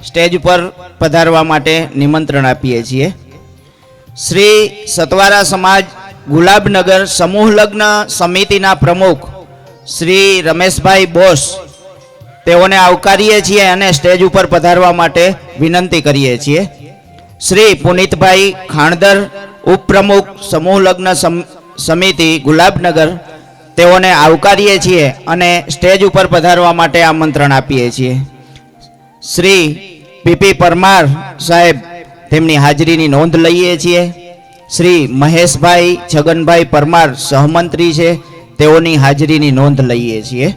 સ્ટેજ પર પધારવા માટે નિમંત્રણ આપીએ છીએ. શ્રી સતવારા સમાજ ગુલાબનગર સમૂહ લગ્ન સમિતિના પ્રમુખ શ્રી રમેશભાઈ બોસ, તેઓને આવકારીએ છીએ અને સ્ટેજ ઉપર પધારવા માટે વિનંતી કરીએ છીએ. શ્રી પુનિતભાઈ ખાણદર ઉપપ્રમુખ સમૂહ લગ્ન સમિતિ ગુલાબનગર, તેઓને આવકારીએ છીએ અને સ્ટેજ ઉપર પધારવા માટે આમંત્રણ આપીએ છીએ. શ્રી પીપી પરમાર સાહેબ, તેમની હાજરીની નોંધ લઈએ છીએ. શ્રી મહેશભાઈ છગનભાઈ પરમાર સહમંત્રી છે, તેઓની હાજરીની નોંધ લઈએ છીએ.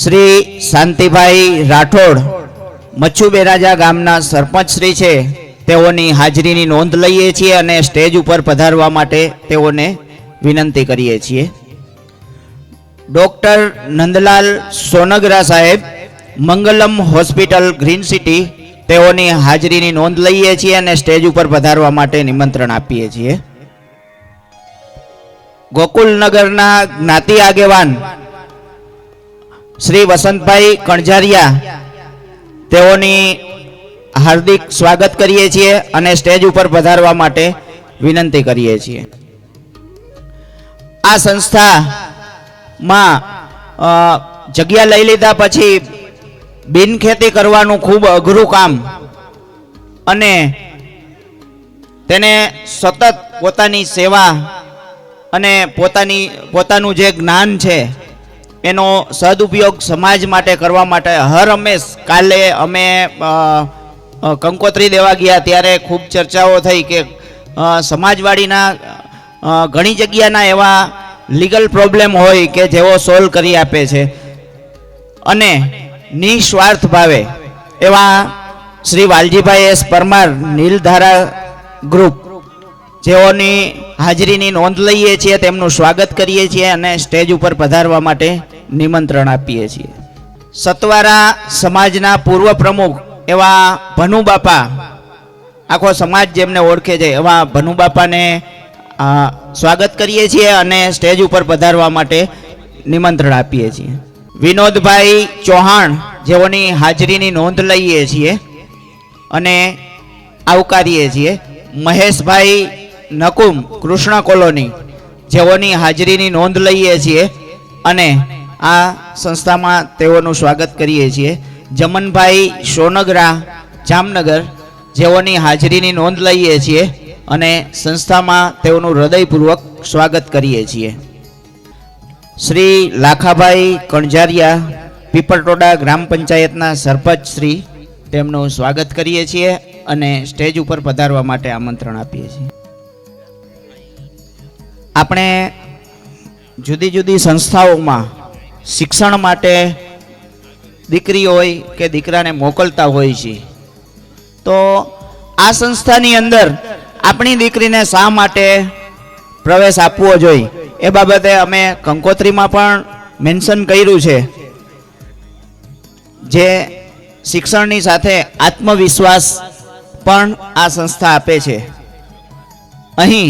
શ્રી શાંતિભાઈ રાઠોડ મચ્છુબેરાજા ગામના સરપંચ શ્રી છે, તેઓની હાજરીની નોંધ લઈએ છીએ અને સ્ટેજ ઉપર પધારવા માટે તેઓને વિનંતી કરીએ છીએ. ડોક્ટર નંદલાલ સોનગરા સાહેબ, મંગલમ હોસ્પિટલ ગ્રીન સિટી, તેઓની હાજરીની નોંધ લઈએ છીએ અને સ્ટેજ ઉપર પધારવા માટે નિમંત્રણ આપીએ છીએ. ગોકુલનગરના જ્ઞાતિ આગેવાન શ્રી વસંતભાઈ કણઝારિયા, તેઓની હાર્દિક સ્વાગત કરીએ છીએ અને સ્ટેજ ઉપર પધારવા માટે વિનંતી કરીએ છીએ. આ સંસ્થામાં જગ્યા લઈ લીધા પછી બિનખેતી કરવાનું ખૂબ અઘરું કામ અને તેને સતત પોતાની સેવા અને પોતાનું જે જ્ઞાન છે એનો સદુપયોગ સમાજ માટે કરવા માટે હર હંમેશ. કાલે અમે કંકોત્રી દેવા ગયા ત્યારે ખૂબ ચર્ચાઓ થઈ કે સમાજવાડીના ઘણી જગ્યાના એવા લીગલ પ્રોબ્લેમ હોય કે જેઓ સોલ્વ કરી આપે છે અને નિસ્વાર્થ ભાવે એવા શ્રી વાલજીભાઈ એસ પરમાર નીલધારા ગ્રુપ, જેઓની હાજરીની નોંધ લઈએ છીએ, તેમનું સ્વાગત કરીએ છીએ અને સ્ટેજ ઉપર પધારવા માટે નિમંત્રણ આપીએ છીએ. સતવારા સમાજના પૂર્વ પ્રમુખ એવા ભનુબાપા, આખો સમાજ જેમને ઓળખે છે એવા ભનુબાપાને સ્વાગત કરીએ છીએ અને સ્ટેજ ઉપર પધારવા માટે નિમંત્રણ આપીએ છીએ. વિનોદભાઈ ચૌહાણ, જેઓની હાજરીની નોંધ લઈએ છીએ અને આવકારીએ છીએ. મહેશભાઈ નકુમ કૃષ્ણ કોલોની, જેઓની હાજરીની નોંધ લઈએ છીએ અને આ સંસ્થામાં તેઓનું સ્વાગત કરીએ છીએ. જમનભાઈ સોનગરા જામનગર, જેઓની હાજરીની નોંધ લઈએ છીએ અને સંસ્થામાં તેઓનું હૃદયપૂર્વક સ્વાગત કરીએ છીએ. શ્રી લાખાભાઈ કણઝારિયા, પીપળટોડા ગ્રામ પંચાયતના સરપંચ શ્રી, તેમનું સ્વાગત કરીએ છીએ અને સ્ટેજ ઉપર પધારવા માટે આમંત્રણ આપીએ છીએ. આપણે જુદી જુદી સંસ્થાઓમાં શિક્ષણ માટે દીકરી હોય કે દીકરાને મોકલતા હોય છે, તો આ સંસ્થાની અંદર આપણી દીકરીને શા માટે પ્રવેશ આપવો જોઈએ એ બાબતે અમે કંકોત્રીમાં પણ મેન્શન કર્યું છે. જે શિક્ષણની સાથે આત્મવિશ્વાસ પણ આ સંસ્થા આપે છે. અહીં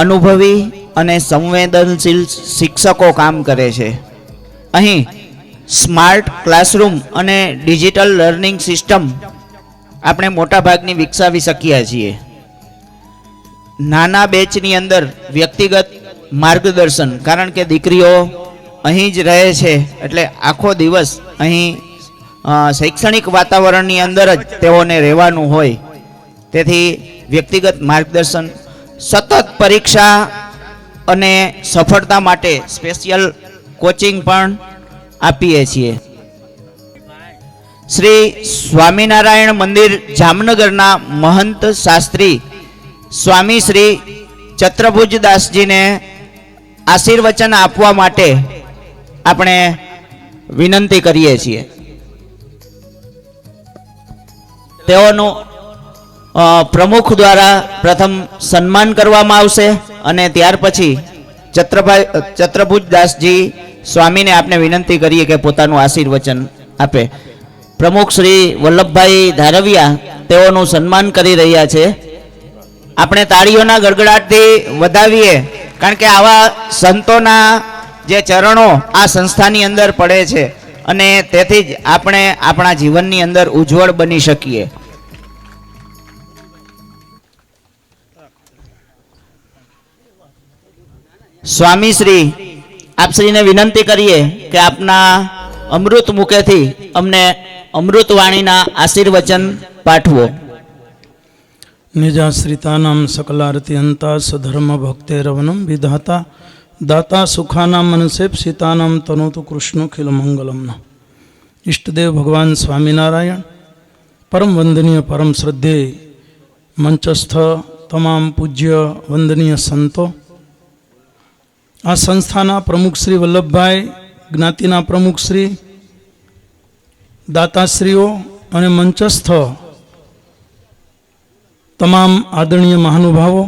અનુભવી અને સંવેદનશીલ શિક્ષકો કામ કરે છે. અહીં સ્માર્ટ ક્લાસરૂમ અને ડિજિટલ લર્નિંગ સિસ્ટમ આપણે મોટાભાગની વિકસાવી શકીએ છીએ. નાના બેચની અંદર વ્યક્તિગત માર્ગદર્શન, કારણ કે દીકરીઓ અહીં જ રહે છે એટલે આખો દિવસ અહીં શૈક્ષણિક વાતાવરણની અંદર જ તેઓને રહેવાનું હોય, તેથી વ્યક્તિગત માર્ગદર્શન, સતત પરીક્ષા અને સફળતા માટે સ્પેશિયલ કોચિંગ પણ આપીએ છીએ. શ્રી સ્વામિનારાયણ મંદિર જામનગરના મહંત શાસ્ત્રી સ્વામી શ્રી ચત્રભુજદાસજીને આશીર્વચન આપવા માટે આપણે વિનંતી કરીએ છીએ. તેઓનું પ્રમુખ દ્વારા પ્રથમ સન્માન કરવામાં આવશે અને ત્યાર પછી ચત્રભુજદાસજી સ્વામીને આપણે વિનંતી કરીએ કે પોતાનું આશીર્વચન આપે. પ્રમુખ શ્રી વલ્લભભાઈ ધારવિયા તેઓનું સન્માન કરી રહ્યા છે. આપણે તાળીઓના ગડગડાટથી વધાવીએ, કારણ કે આવા સંતોના જે ચરણો આ સંસ્થાની અંદર પડે છે અને તેથી જ આપણે આપણા જીવનની અંદર ઉજ્જવળ બની શકીએ. સ્વામી શ્રી આપશ્રીને વિનંતી કરીએ કે આપના અમૃત મુખેથી અમને અમૃતવાણીના આશીર્વચન પાઠવો. નિજાશ્રિતાનામ સકલારતી અંતા સધર્મ ભક્તેરવનમ વિધાતા દાતા સુખાનામ મનસેપ્સિતાનામ તનોતુ કૃષ્ણખિલ મંગલમના. ઈષ્ટદેવ ભગવાન સ્વામિનારાયણ, પરમ વંદનીય પરમ શ્રદ્ધેય મંચસ્થ તમામ પૂજ્ય વંદનીય સંતો, આ સંસ્થાના પ્રમુખ શ્રી વલ્લભભાઈ, જ્ઞાતિના પ્રમુખ શ્રી, દાતાશ્રીઓ અને મંચસ્થ તમામ આદરણીય મહાનુભાવો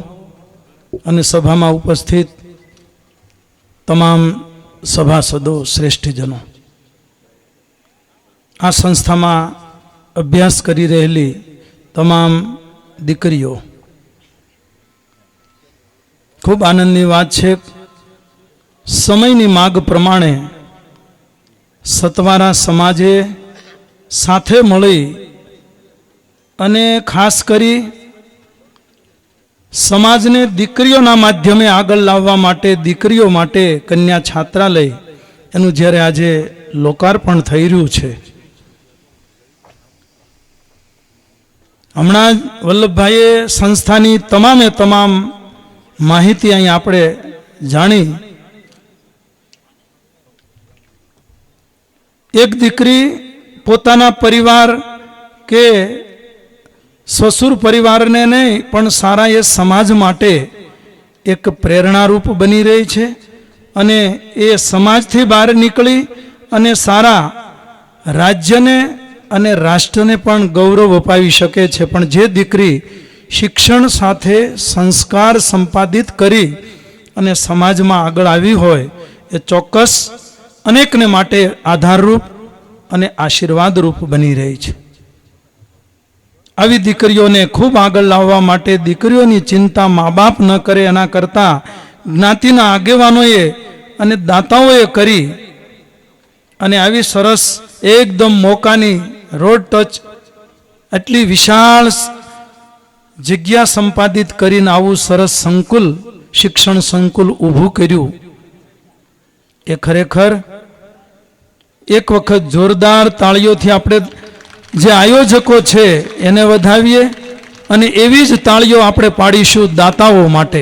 અને સભામાં ઉપસ્થિત તમામ સભાસદો, શ્રેષ્ઠજનો, આ સંસ્થામાં અભ્યાસ કરી રહેલી તમામ દીકરીઓ, ખૂબ આનંદની વાત છે. સમયની માગ પ્રમાણે સતવારા સમાજે સાથે મળી અને ખાસ કરી સમાજને દીકરીઓના માધ્યમે આગળ લાવવા માટે, દીકરીઓ માટે કન્યા છાત્રાલય એનું જ્યારે આજે લોકાર્પણ થઈ રહ્યું છે, હમણાં જ વલ્લભભાઈએ સંસ્થાની તમામે તમામ માહિતી અહીં આપણે જાણી. એક દીકરી પોતાના પરિવાર કે સસુર પરિવારને નહીં પણ સારા એ સમાજ માટે એક પ્રેરણારૂપ બની રહી છે અને એ સમાજથી બહાર નીકળી અને સારા રાજ્યને અને રાષ્ટ્રને પણ ગૌરવ અપાવી શકે છે. પણ જે દીકરી શિક્ષણ સાથે સંસ્કાર સંપાદિત કરી અને સમાજમાં આગળ આવી હોય એ ચોક્કસ અનેકને માટે આધારરૂપ અને આશીર્વાદરૂપ બની રહી છે. આવી દીકરીઓને ખૂબ આગળ લાવવા માટે દીકરીઓની ચિંતા મા બાપ ન કરે એના કરતાં જ્ઞાતિના આગેવાનોએ અને દાતાઓએ કરી અને આવી સરસ એકદમ મોકાની રોડ ટચ આટલી વિશાળ જગ્યા સંપાદિત કરીને આવું સરસ સંકુલ, શિક્ષણ સંકુલ ઊભું કર્યું. એ ખરેખર એક વખત જોરદાર તાળીઓથી આપણે જે આયોજકો છે એને વધાવીએ અને એવી જ તાળીઓ આપણે પાડીશું દાતાઓ માટે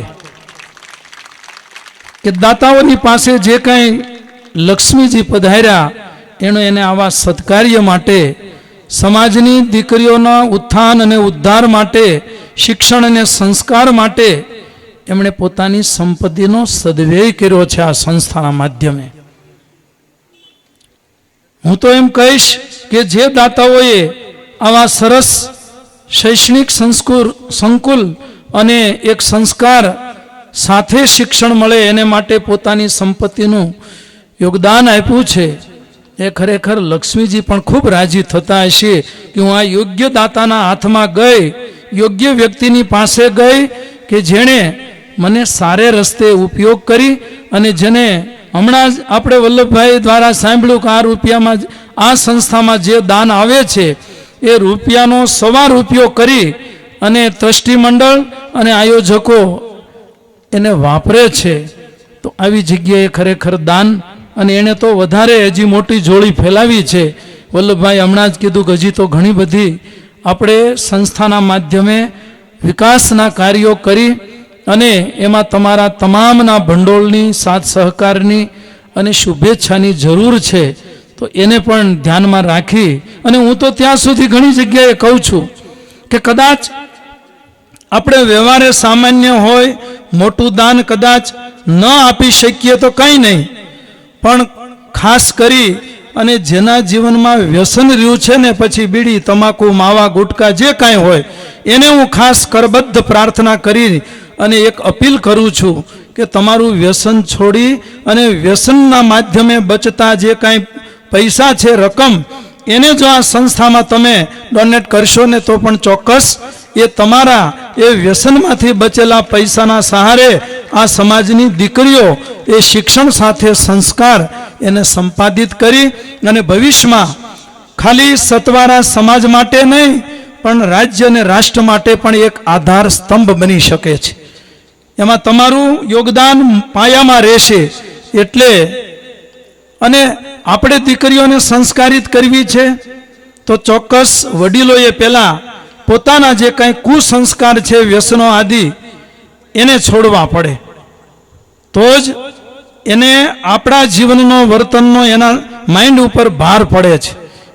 કે દાતાઓની પાસે જે કંઈ લક્ષ્મીજી પધાર્યા એનો એને આવા સત્કાર્ય માટે, સમાજની દીકરીઓના ઉત્થાન અને ઉદ્ધાર માટે, શિક્ષણ અને સંસ્કાર માટે એમણે પોતાની સંપત્તિનો સદવ્યય કર્યો છે આ સંસ્થાના માધ્યમે. હું તો એમ કહીશ કે જે દાતાઓએ આવા સરસ શૈક્ષણિક સંકુલ અને એક સંસ્કાર સાથે શિક્ષણ મળે એને માટે પોતાની સંપત્તિનું યોગદાન આપ્યું છે, એ ખરેખર લક્ષ્મીજી પણ ખૂબ રાજી થતા હશે કે હું આ યોગ્ય દાતાના હાથમાં ગઈ, યોગ્ય વ્યક્તિની પાસે ગઈ કે જેણે મને સારે રસ્તે ઉપયોગ કરી અને જેને હમણાં જ આપણે વલ્લભભાઈ દ્વારા સાંભળ્યું કે આ રૂપિયામાં, આ સંસ્થામાં જે દાન આવે છે એ રૂપિયાનો ₹1.25 કરી અને ટ્રસ્ટી મંડળ અને આયોજકો એને વાપરે છે. તો આવી જગ્યાએ ખરેખર દાન, અને એણે તો વધારે હજી મોટી જોડી ફેલાવી છે. વલ્લભભાઈ હમણાં જ કીધું કે હજી તો ઘણી બધી આપણે સંસ્થાના માધ્યમે વિકાસના કાર્યો કરી અને એમાં તમારા તમામના ભંડોળની, સાથ સહકારની અને શુભેચ્છાની જરૂર છે. તો એને પણ ધ્યાનમાં રાખી અને હું તો ત્યાં સુધી ઘણી જગ્યાએ કહું છું કે કદાચ આપણે વ્યવહારે સામાન્ય હોય, મોટું દાન કદાચ ન આપી શકીએ તો કંઈ નહીં, પણ ખાસ કરી અને જેના જીવનમાં વ્યસન રહ્યું છે ને, પછી બીડી, તમાકુ, માવા, ગુટકા જે કાંઈ હોય, એને હું ખાસ કરબદ્ધ પ્રાર્થના કરી અને એક અપીલ કરું છું કે તમારું વ્યસન છોડી અને વ્યસનના માધ્યમે બચતા જે કાંઈ પૈસા છે, રકમ, એને જો આ સંસ્થામાં તમે ડોનેટ કરશો ને તો પણ ચોક્કસ એ તમારા એ વ્યસનમાંથી બચેલા પૈસાના સહારે આ સમાજની દીકરીઓ એ શિક્ષણ સાથે સંસ્કાર એને સંપાદિત કરી અને ભવિષ્યમાં ખાલી સતવારા સમાજ માટે નહીં પણ રાજ્ય અને રાષ્ટ્ર માટે પણ એક આધાર સ્તંભ બની શકે છે. એમાં તમારું યોગદાન પાયામાં રહેશે. એટલે અને આપણે દીકરીઓને સંસ્કારિત કરવી છે તો ચોક્કસ વડીલોએ પહેલાં પોતાના જે કાંઈ કુસંસ્કાર છે, વ્યસનો આદિ, એને છોડવા પડે, તો જ એને આપણા જીવનનો, વર્તનનો એના માઇન્ડ ઉપર ભાર પડે છે.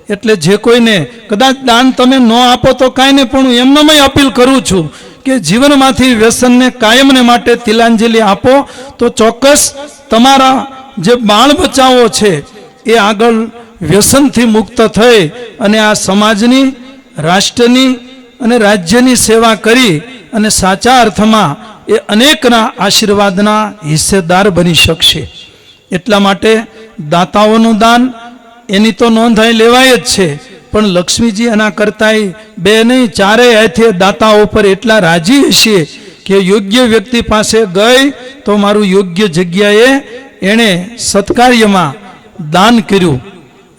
એટલે જે કોઈને કદાચ દાન તમે ન આપો તો કાંઈ નહીં, પણ હું એમનામાં અપીલ કરું છું કે જીવનમાંથી વ્યસનને કાયમને માટે તિલાંજલિ આપો તો ચોક્કસ તમારા જે બાળ બચ્ચાઓ છે એ આગળ વ્યસનથી મુક્ત થઈ અને આ સમાજની, રાષ્ટ્રની અને રાજ્યની સેવા કરી અને સાચા અર્થમાં એ અનેકના આશીર્વાદના હિસ્સેદાર બની શકશે. એટલા માટે દાતાઓનું દાન એની તો નોંધ અહીં લેવાય જ છે, પણ લક્ષ્મીજી એના કરતાંય 2 નહીં 4 હાથે દાતાઓ પર એટલા રાજી હશે કે યોગ્ય વ્યક્તિ પાસે ગઈ તો મારું યોગ્ય જગ્યાએ એણે સત્કાર્યમાં દાન કર્યું.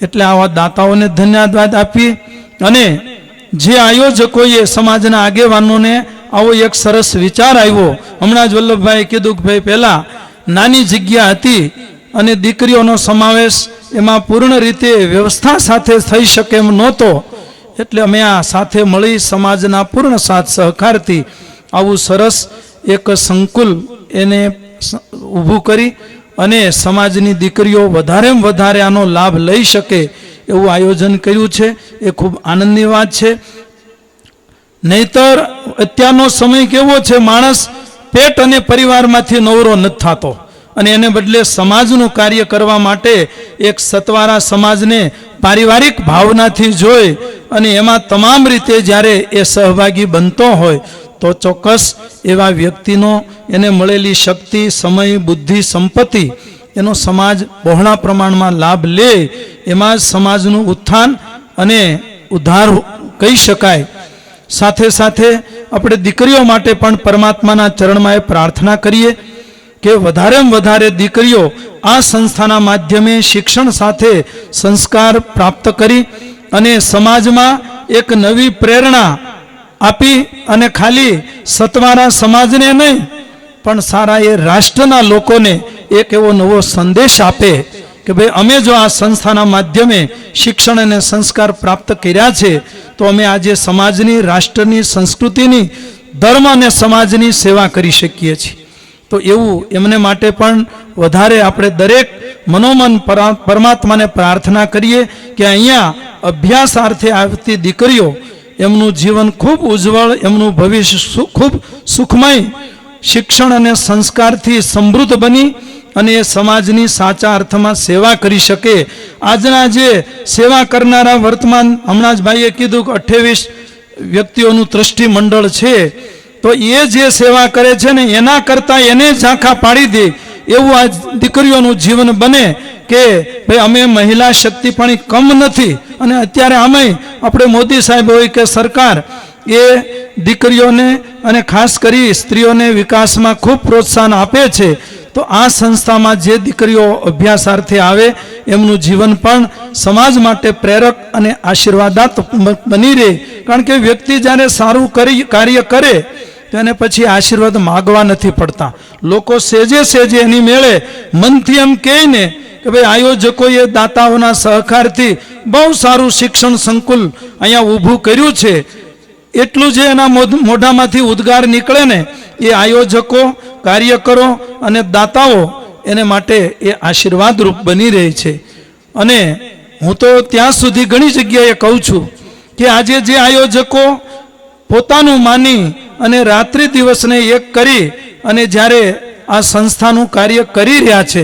એટલે આવા દાતાઓને ધન્યવાદ આપી અને જે આયોજકોએ, સમાજના આગેવાનોને આવો એક સરસ વિચાર આવ્યો. હમણાં જ વલ્લભભાઈ કીધું કે ભાઈ પહેલાં નાની જગ્યા હતી અને દીકરીઓનો સમાવેશ એમાં પૂર્ણ રીતે વ્યવસ્થા સાથે થઈ શકે એમ નહોતો. એટલે અમે આ સાથે મળી સમાજના પૂર્ણ સાથ સહકારથી આવું સરસ એક સંકુલ એને ઊભું કરી અને સમાજની દીકરીઓ વધારેમાં વધારે આનો લાભ લઈ શકે એવું આયોજન કર્યું છે. એ ખૂબ આનંદની વાત છે. નહીતર અત્યારનો સમય કેવો છે, માણસ પેટ અને પરિવારમાંથી નવરો નથી થતો અને એને બદલે સમાજનું કાર્ય કરવા માટે એક સતવારા સમાજને પારિવારિક ભાવનાથી જોઈ અને એમાં તમામ રીતે જ્યારે એ સહભાગી બનતો હોય તો ચોક્કસ એવા વ્યક્તિનો એને મળેલી શક્તિ, સમય, બુદ્ધિ, સંપત્તિ એનો સમાજ બહોળા પ્રમાણમાં લાભ લે. એમાં જ સમાજનું ઉત્થાન અને ઉદ્ધાર કહી શકાય. સાથે સાથે આપણે દીકરીઓ માટે પણ પરમાત્માના ચરણમાં એ પ્રાર્થના કરીએ કે વધારેમાં વધારે દીકરીઓ આ સંસ્થાના માધ્યમે શિક્ષણ સાથે સંસ્કાર પ્રાપ્ત કરી અને સમાજમાં એક નવી પ્રેરણા આપી અને ખાલી સતવારા સમાજને નહીં પણ સારા એ રાષ્ટ્રના લોકોને એક એવો નવો સંદેશ આપે કે ભાઈ અમે જો આ સંસ્થાના માધ્યમે શિક્ષણ અને સંસ્કાર પ્રાપ્ત કર્યા છે તો અમે આજે સમાજની, રાષ્ટ્રની, સંસ્કૃતિની, ધર્મ અને સમાજની સેવા કરી શકીએ છીએ. તો એવું એમને માટે પણ વધારે આપણે દરેક મનોમન પરમાત્માને પ્રાર્થના કરીએ કે અહીંયા અભ્યાસાર્થે આવતી દીકરીઓ એમનું જીવન ખૂબ ઉજ્જવળ, એમનું ભવિષ્ય ખૂબ સુખમય, શિક્ષણ અને સંસ્કારથી સમૃદ્ધ બની અને એ સમાજની સાચા અર્થમાં સેવા કરી શકે. આજના જે સેવા કરનારા વર્તમાન, હમણાં જ ભાઈએ કીધું કે 28 વ્યક્તિઓનું ટ્રસ્ટી મંડળ છે, તો એ જે સેવા કરે છે ને એના કરતાં એને ઝાંખા પાડી દે એવું આ દીકરીઓનું જીવન બને કે ભાઈ અમે મહિલા શક્તિ પણ કમ નથી. અને અત્યારે આમે આપણે મોદી સાહેબ હોય કે સરકાર એ દીકરીઓને અને ખાસ કરી સ્ત્રીઓને વિકાસમાં ખૂબ પ્રોત્સાહન આપે છે. તો આ સંસ્થામાં જે દીકરીઓ અભ્યાસાર્થે આવે એમનું જીવન પણ સમાજ માટે પ્રેરક અને આશીર્વાદાત્મક બની રહે. કારણ કે વ્યક્તિ જ્યારે સારું કાર્ય કરે તેને પછી આશીર્વાદ માગવા નથી પડતા. લોકો સેજે સેજે એની મેળે મનથી એમ કહે ને કે ભાઈ આયોજકોએ દાતાઓના સહકારથી બહુ સારું શિક્ષણ સંકુલ અહીંયા ઊભું કર્યું છે, એટલું જે એના મોઢામાંથી ઉદ્ગાર નીકળે ને એ આયોજકો, કાર્યકરો અને દાતાઓ એને માટે એ આશીર્વાદરૂપ બની રહે છે. અને હું તો ત્યાં સુધી ઘણી જગ્યાએ કહું છું કે આજે જે આયોજકો પોતાનું માની અને રાત્રિ દિવસને એક કરી અને જ્યારે આ સંસ્થાનું કાર્ય કરી રહ્યા છે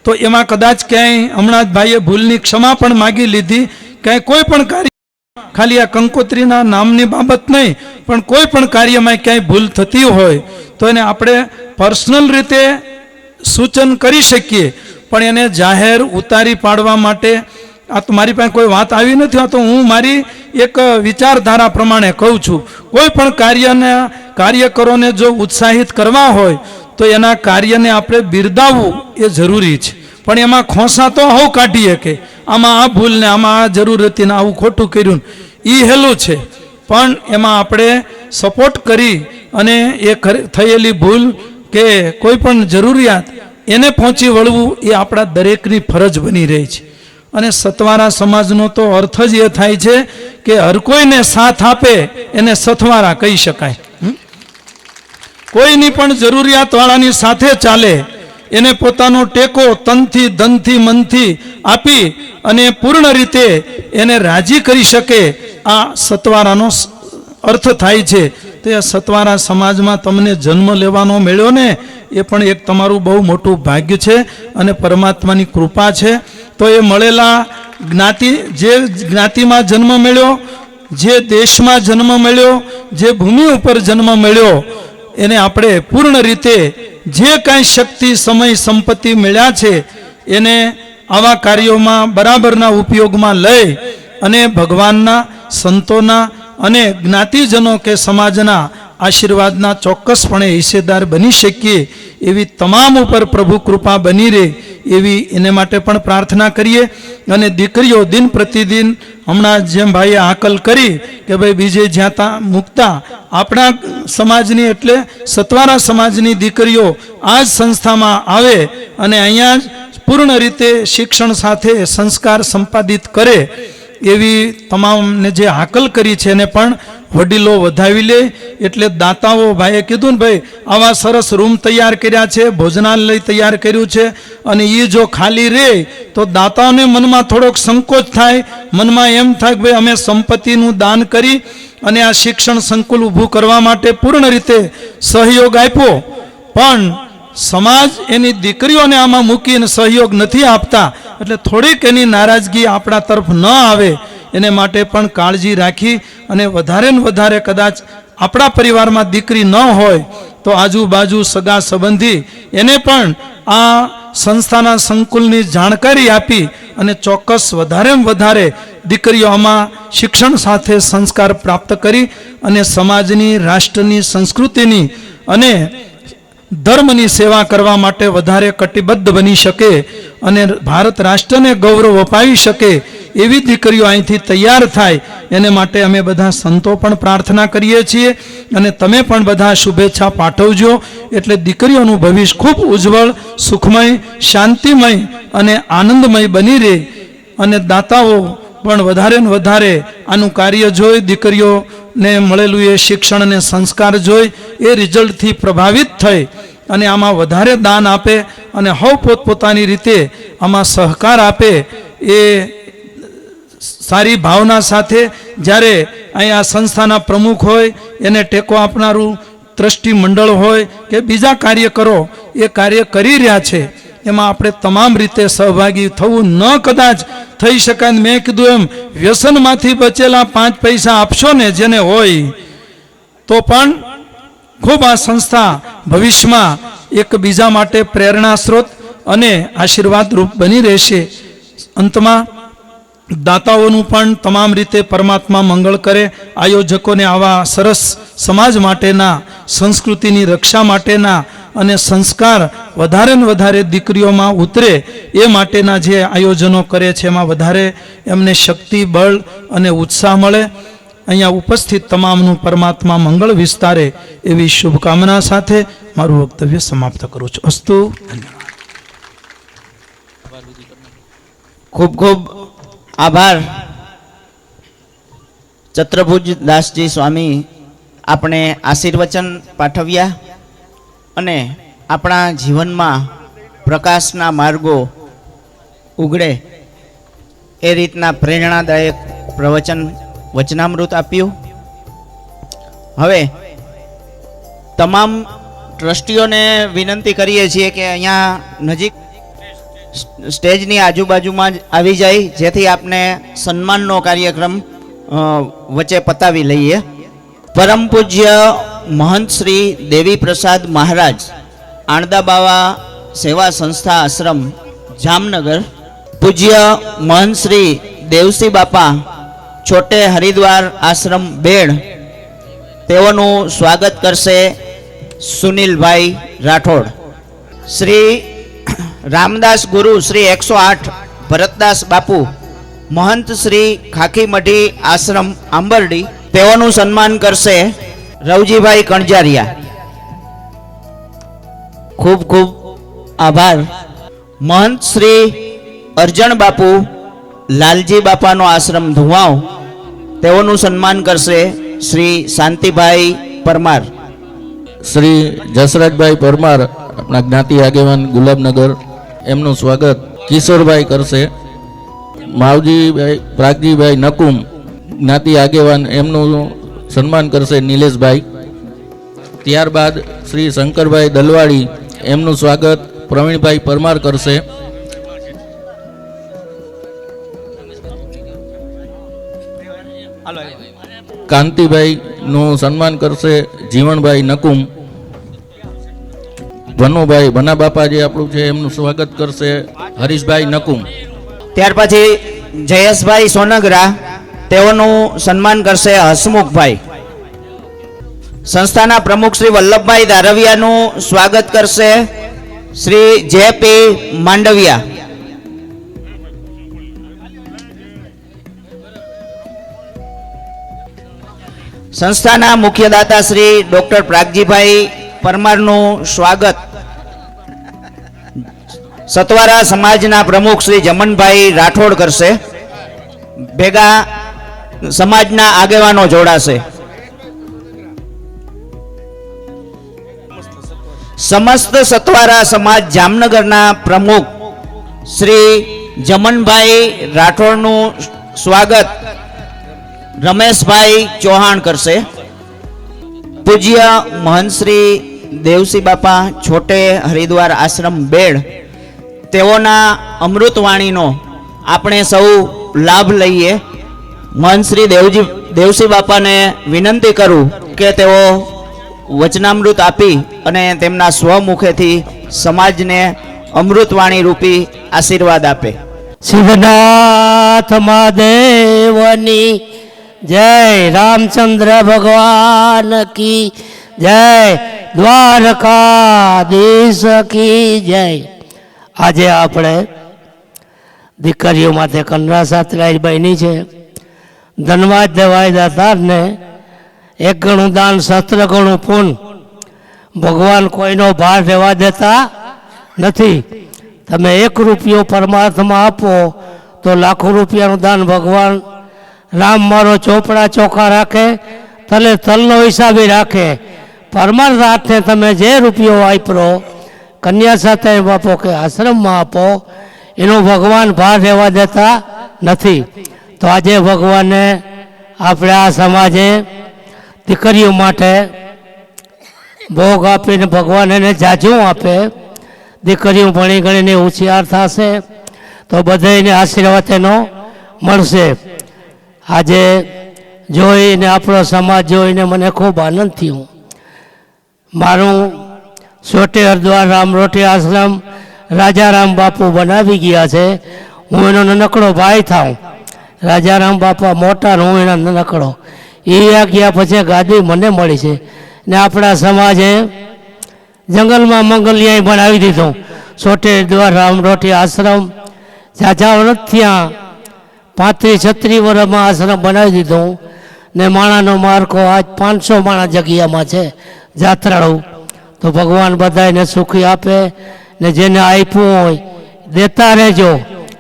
તો એમાં કદાચ ક્યાંય હમણાં જ ભાઈએ ભૂલની ક્ષમા પણ માગી લીધી, ક્યાંય કોઈ પણ કાર્ય, ખાલી આ કંકોત્રીના નામની બાબત નહીં પણ કોઈ પણ કાર્યમાં ક્યાંય ભૂલ થતી હોય તો એને આપણે પર્સનલ રીતે સૂચન કરી શકીએ, પણ એને જાહેર ઉતારી પાડવા માટે આ તો મારી પાસે કોઈ વાત આવી નથી, આ તો હું મારી એક વિચારધારા પ્રમાણે કહું છું. કોઈ પણ કાર્યકરોને જો ઉત્સાહિત કરવા હોય તો એના કાર્યને આપણે બિરદાવવું એ જરૂરી છે, પણ એમાં ખોસા તો હવ કાઢીએ કે આમાં આ ભૂલ ને આમાં આ જરૂર હતી ને આવું ખોટું કર્યું, એ હેલું છે. પણ એમાં આપણે સપોર્ટ કરી અને એ થયેલી ભૂલ કે કોઈ પણ જરૂરિયાત એને પહોંચી વળવું એ આપણા દરેકની ફરજ બની રહી છે. અને સતવારા સમાજનો તો અર્થ જ એ થાય છે કે હર કોઈને સાથ આપે એને સથવારા કહી શકાય. કોઈની પણ જરૂરિયાતવાળાની સાથે ચાલે, એને પોતાનો ટેકો તનથી ધનથી મનથી આપી અને પૂર્ણ રીતે એને રાજી કરી શકે, આ સતવારાનો અર્થ થાય છે. તો એ સતવારા સમાજમાં તમને જન્મ લેવાનો મળ્યો ને એ પણ એક તમારું બહુ મોટું ભાગ્ય છે અને પરમાત્માની કૃપા છે. તો એ મળેલા જ્ઞાતિ, જે જ્ઞાતિમાં જન્મ મળ્યો, જે દેશમાં જન્મ મળ્યો, જે ભૂમિ ઉપર જન્મ મળ્યો, એને આપણે પૂર્ણ રીતે જે કાંઈ શક્તિ સમય સંપત્તિ મળ્યા છે એને આવા કાર્યોમાં બરાબરના ઉપયોગમાં લઈ અને ભગવાનના, સંતોના અને જ્ઞાતિજનો કે સમાજના આશીર્વાદના ચોક્કસપણે હિસ્સેદાર બની શકીએ એવી તમામ ઉપર પ્રભુ કૃપા બની રહે એવી એને માટે પણ પ્રાર્થના કરીએ. અને દીકરીઓ દિન પ્રતિદિન, હમણાં જેમ ભાઈએ આકલ કરી કે ભાઈ બીજે જ્યાં ત્યાં મૂકતા આપણા સમાજની એટલે સતવારા સમાજની દીકરીઓ આ જ સંસ્થામાં આવે અને અહીંયા જ પૂર્ણ રીતે શિક્ષણ સાથે સંસ્કાર સંપાદિત કરે એવી તમામને જે હાકલ કરી છે એને પણ વડીલો વધાવી લે. એટલે દાતાઓ, ભાઈએ કીધું ને ભાઈ આવા સરસ રૂમ તૈયાર કર્યા છે, ભોજનાલય તૈયાર કર્યું છે, અને એ જો ખાલી રહે તો દાતાઓને મનમાં થોડોક સંકોચ થાય, મનમાં એમ થાય કે ભાઈ અમે સંપત્તિનું દાન કરી અને આ શિક્ષણ સંકુલ ઊભું કરવા માટે પૂર્ણ રીતે સહયોગ આપ્યો, પણ સમાજ એની દીકરીઓને આમાં મૂકીને સહયોગ નથી આપતા, એટલે થોડીક એની નારાજગી આપણા તરફ ન આવે એને માટે પણ કાળજી રાખી અને વધારે ને વધારે કદાચ આપણા પરિવારમાં દીકરી ન હોય તો આજુબાજુ સગા સંબંધી એને પણ આ સંસ્થાના સંકુલની જાણકારી આપી અને ચોક્કસ વધારેમાં વધારે દીકરીઓ આમાં શિક્ષણ સાથે સંસ્કાર પ્રાપ્ત કરી અને સમાજની, રાષ્ટ્રની, સંસ્કૃતિની અને ધર્મની સેવા કરવા માટે વધારે કટિબદ્ધ બની શકે અને ભારત રાષ્ટ્રને ગૌરવ અપાવી શકે એવી દીકરીઓ અહીંથી તૈયાર થાય એને માટે અમે બધા સંતો પણ પ્રાર્થના કરીએ છીએ અને તમે પણ બધા શુભેચ્છા પાઠવજો. એટલે દીકરીઓનું ભવિષ્ય ખૂબ ઉજ્જવળ, સુખમય, શાંતિમય અને આનંદમય બની રહે અને દાતાઓ પણ વધારે ને વધારે આનું કાર્ય જોઈ, દીકરીઓને મળેલું એ શિક્ષણ અને સંસ્કાર જોઈ એ રિઝલ્ટથી પ્રભાવિત થઈ અને આમાં વધારે દાન આપે અને હવ પોતપોતાની રીતે આમાં સહકાર આપે એ સારી ભાવના સાથે જ્યારે અહીંયા સંસ્થાના પ્રમુખ હોય, એને ટેકો આપનારું ટ્રસ્ટી મંડળ હોય કે બીજા કાર્યકરો એ કાર્ય કરી રહ્યા છે એમાં આપણે તમામ રીતે સહભાગી થવું ન કદાચ થઈ શકાય. મેં કીધું એમ વ્યસનમાંથી બચેલા 5 પૈસા આપશો ને જેને હોય તો પણ ખૂબ આ સંસ્થા ભવિષ્યમાં એક બીજા માટે પ્રેરણા સ્ત્રોત અને આશીર્વાદ રૂપ બની રહેશે. અંતમાં દાતાઓનું પણ તમામ રીતે પરમાત્મા મંગળ કરે, આયોજકોને આવા સરસ સમાજ માટેના, સંસ્કૃતિની રક્ષા માટેના અને સંસ્કાર વધારે ને વધારે દીકરીઓમાં ઉતરે એ માટેના જે આયોજનો કરે છે એમાં વધારે એમને શક્તિ, બળ અને ઉત્સાહ મળે. અહીંયા ઉપસ્થિત તમામનું પરમાત્મા મંગળ વિસ્તારે એવી શુભકામના સાથે મારું વક્તવ્ય સમાપ્ત કરું છું. અસ્તુ. ખૂબ ખૂબ આભાર ચત્રભુજ દાસજી સ્વામી, આપણે આશીર્વચન પાઠવ્યા અને આપણા જીવનમાં પ્રકાશના માર્ગો ઉઘડે એ રીતના પ્રેરણાદાયક પ્રવચન, વચનામૃત આપ્યું. હવે તમામ ટ્રસ્ટીઓને વિનંતી કરીએ છીએ કે અહીંયા નજીક સ્ટેજની આજુબાજુમાં જ આવી જાય, જેથી આપને સન્માનનો કાર્યક્રમ વચ્ચે પતાવી લઈએ. પરમ પૂજ્ય મહંત શ્રી દેવી પ્રસાદ મહારાજ આણદાબાવા સેવા સંસ્થા આશ્રમ જામનગર, પૂજ્ય મહંત શ્રી દેવસી બાપા છોટે હરિદ્વાર આશ્રમ બેડ, તેઓનું સ્વાગત કરશે સુનિલભાઈ રાઠોડ. શ્રી રામદાસ ગુરુ શ્રી 108 ભરતદાસ બાપુ મહંત શ્રી ખાખી મઢી આશ્રમ આંબરડી, તેઓનું સન્માન કરશે રવજીભાઈ કણજારિયા. ખૂબ ખૂબ આભાર. મહંત શ્રી અરજણ બાપુ લાલજી બાપાનો આશ્રમ ધુવાવ, તેઓનું સન્માન કરશે શ્રી શાંતિભાઈ પરમાર. શ્રી જસરાજભાઈ પરમાર આપણા જ્ઞાતિ આગેવાન ગુલાબનગર, એમનું સ્વાગત કિશોરભાઈ કરશે. માવજીભાઈ પ્રાગજીભાઈ નકુમ જ્ઞાતિ આગેવાન, એમનું સન્માન કરશે નિલેશભાઈ. ત્યારબાદ શ્રી શંકરભાઈ દલવાડી, એમનું સ્વાગત પ્રવીણભાઈ પરમાર કરશે. કાંતિભાઈનું સન્માન કરશે જીવણભાઈ નકુમ. ભનુભાઈ ભના બાપા જે આપણું છે એમનું સ્વાગત કરશે હરીશભાઈ નકુમ. ત્યાર પછી જયેશભાઈ સોનગરા, તેઓનું સન્માન કરશે હસમુખભાઈ. સંસ્થાના પ્રમુખ શ્રી વલ્લભભાઈ ધારવિયાનું સ્વાગત કરશે શ્રી જે.પી. માંડવિયા. સંસ્થાના મુખ્ય દાતા શ્રી ડોક્ટર પ્રાગજીભાઈ પરમારનું સ્વાગત સતવારા સમાજના પ્રમુખ શ્રી જમનભાઈ રાઠોડ કરશે. ભેગા સમાજના આગેવાનો જોડાશે. સમસ્ત સતવારા સમાજ જામનગરના પ્રમુખ શ્રી જમનભાઈ રાઠોડનું સ્વાગત રમેશભાઈ ચૌહાણ કરશે. પૂજ્ય મહંત શ્રી દેવસી બાપા છોટે હરિદ્વાર આશ્રમ બેડ, તેઓના અમૃતવાણીનો આપણે સૌ લાભ લઈએ. મહંત શ્રી દેવસી બાપાને વિનંતી કરું કે તેઓ વચનામૃત આપી અને તેમના સ્વમુખેથી સમાજને અમૃતવાણી રૂપી આશીર્વાદ આપે. શિવનાથ મહાદેવની જય, રામચંદ્ર ભગવાન કી જય, દ્વારકાધીશ કી જય. આજે આપણે દીકરીઓ માટે કન્યા સાતરાઈ બની છે. ધનવાદ દેવાય દાતારને એક ગણું દાન, શસ્ત્ર ગણું પૂન. ભગવાન કોઈનો ભાર રહેવા દેતા નથી. તમે 1 રૂપિયો પરમાર્થમાં આપો તો લાખો રૂપિયાનું દાન ભગવાન રામ મારો ચોપડા ચોખા રાખે, તલે તલનો હિસાબી રાખે. પરમાર્થ હાથને તમે જે રૂપિયો વાપરો કન્યા સાથે આપો કે આશ્રમમાં આપો, એનો ભગવાન ભાર રહેવા દેતા નથી. તો આજે ભગવાનને આપણે આ સમાજે દીકરીઓ માટે ભોગ આપીને ભગવાન એને જાજું આપે. દીકરીઓ ભણી ગણીને હોશિયાર થશે તો બધાને આશીર્વાદ એનો મળશે. આજે જોઈને આપણો સમાજ જોઈને મને ખૂબ આનંદ થયો. મારું છોટે હરિદ્વાર રામરોટી આશ્રમ રાજારામ બાપુ બનાવી ગયા છે. હું એનો નાનકડો ભાઈ થાઉં. રાજારામ બાપા મોટા, હું એના નાનકડો. એ ગયા પછી ગાદી મને મળી છે. ને આપણા સમાજે જંગલમાં મંગલિયાએ બનાવી દીધું. છોટે હરિદ્વાર રામરોટી આશ્રમ ઝાઝા વર્ષ ત્યાં 35-36 વર્ષમાં આશ્રમ બનાવી દીધું. ને માણાનો માર્કો આજ 500 માણા જગ્યામાં છે જાત્રાળુ. તો ભગવાન બધાને સુખી આપે ને જેને આપ્યું હોય દેતા રહેજો.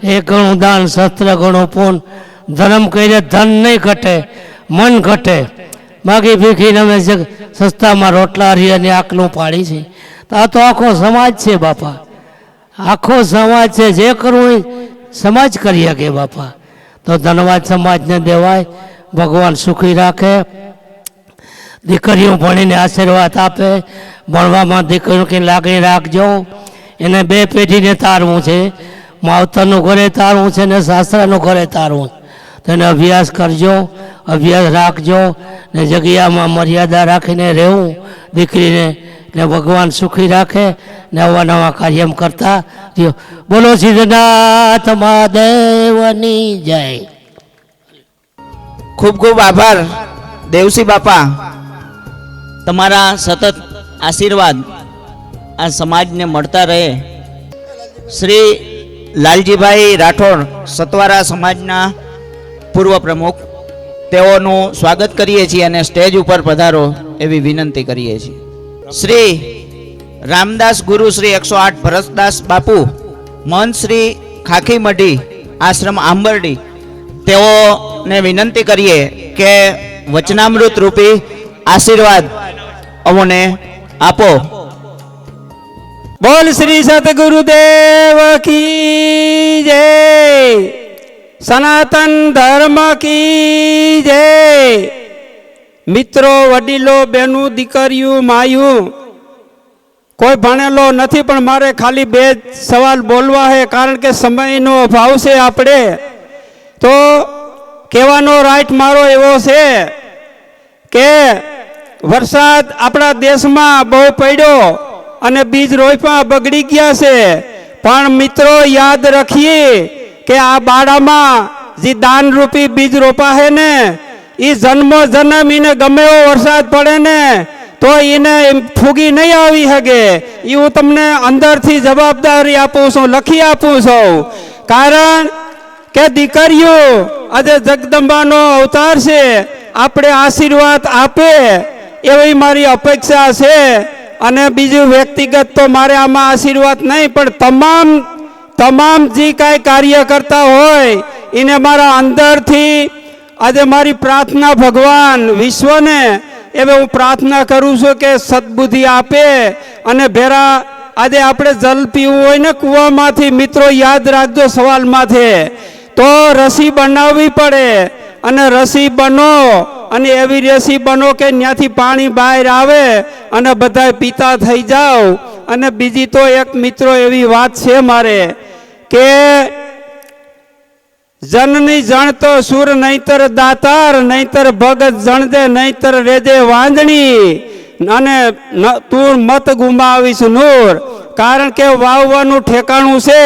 1 ગણું દાન, શસ્ત્ર ગણું પૂન. ધર્મ કહીને ધન નહીં ઘટે, મન ઘટે. માગી ભીખીને અમે સસ્તામાં રોટલા હરિયાની આકલું પાડી છે. તો આ તો આખો સમાજ છે બાપા, આખો સમાજ છે. જે કરવું એ સમાજ કરી શકે બાપા. તો ધન્યવાદ સમાજને દેવાય. ભગવાન સુખી રાખે. દીકરીઓ ભણીને આશીર્વાદ આપે. ભણવામાં દીકરીઓ કે લાગણી રાખજો. એને 2 પેઢીને તારવું છે. માવતરનું ઘરે તારવું છે ને શાસ્ત્રનું ઘરે તારવું. તેને અભ્યાસ કરજો, અભ્યાસ રાખજો ને જગ્યામાં મર્યાદા રાખીને રહેવું દીકરીને, ને ભગવાન સુખી રાખે ને આવા નવા કાર્ય કરતા રહ્યો. બોલો સિદ્ધનાથ મહાદેવની જય. ખૂબ ખૂબ આભાર દેવસી બાપા, તમારા સતત આશીર્વાદ આ સમાજને મળતા રહે. શ્રી લાલજીભાઈ રાઠોડ, સતવારા સમાજના પૂર્વ પ્રમુખ, તેઓનું સ્વાગત કરીએ છીએ અને સ્ટેજ ઉપર પધારો એવી વિનંતી કરીએ છીએ. શ્રી રામદાસ ગુરુ શ્રી 108 ભરતદાસ બાપુ, મહંત શ્રી ખાખી મઢી આશ્રમ આંબરડી, તેઓને વિનંતી કરીએ કે વચનામૃત રૂપી આશીર્વાદ અમોને આપો. બોલ શ્રી સતગુરુદેવ કી જય, સનાતન ધર્મ કી જય. મિત્રો, વડીલો, બહેનો, દીકરીઓ, માયું, કોઈ ભણેલો નથી, પણ મારે ખાલી 2 સવાલ બોલવા છે, કારણ કે સમયનો અભાવ છે. આપણે તો કહેવાનો રાઈટ મારો એવો છે કે વરસાદ આપણા દેશમાં બહુ પડ્યો અને બીજ રોપ્યા બગડી ગયા છે, પણ મિત્રો યાદ રાખીએ કે આ બાળામાં જે દાનરૂપી બીજ રોપા છે ને, એ જન્મો જન્મ એને ગમે એવો વરસાદ પડે ને તો એને ફૂગી નહીં આવી શકે. એ હું તમને અંદરથી જવાબદારી આપું છું, લખી આપું છું. કારણ કે દીકરીઓ આજે જગદંબાનો અવતાર છે, આપણે આશીર્વાદ આપે એવી મારી અપેક્ષા છે. અને બીજું વ્યક્તિગત તો મારે આમાં આશીર્વાદ નહીં, પણ તમામ જે કાંઈ કાર્ય કરતા હોય એને મારા અંદરથી આજે મારી પ્રાર્થના ભગવાન વિશ્વને એવે હું પ્રાર્થના કરું છું કે સદબુદ્ધિ આપે. અને ભેરા આજે આપણે જલ પીવું હોય ને કૂવામાંથી, મિત્રો યાદ રાખજો સવાલમાંથી, તો રસી બનાવવી પડે. અને રસી બનો અને એવી રસી બનો કે ત્યાંથી પાણી બહાર આવે અને બધા પીતા થઈ જાઓ. અને બીજી તો એક મિત્રો એવી વાત છે મારે કે જનની જણતો સુર નહીતર દાતાર, નહીતર ભગત જણદે નહીતર રેજે વાંદણી, અને તું મત ગુમાવીશ નૂર. કારણ કે વાવવાનું ઠેકાણું છે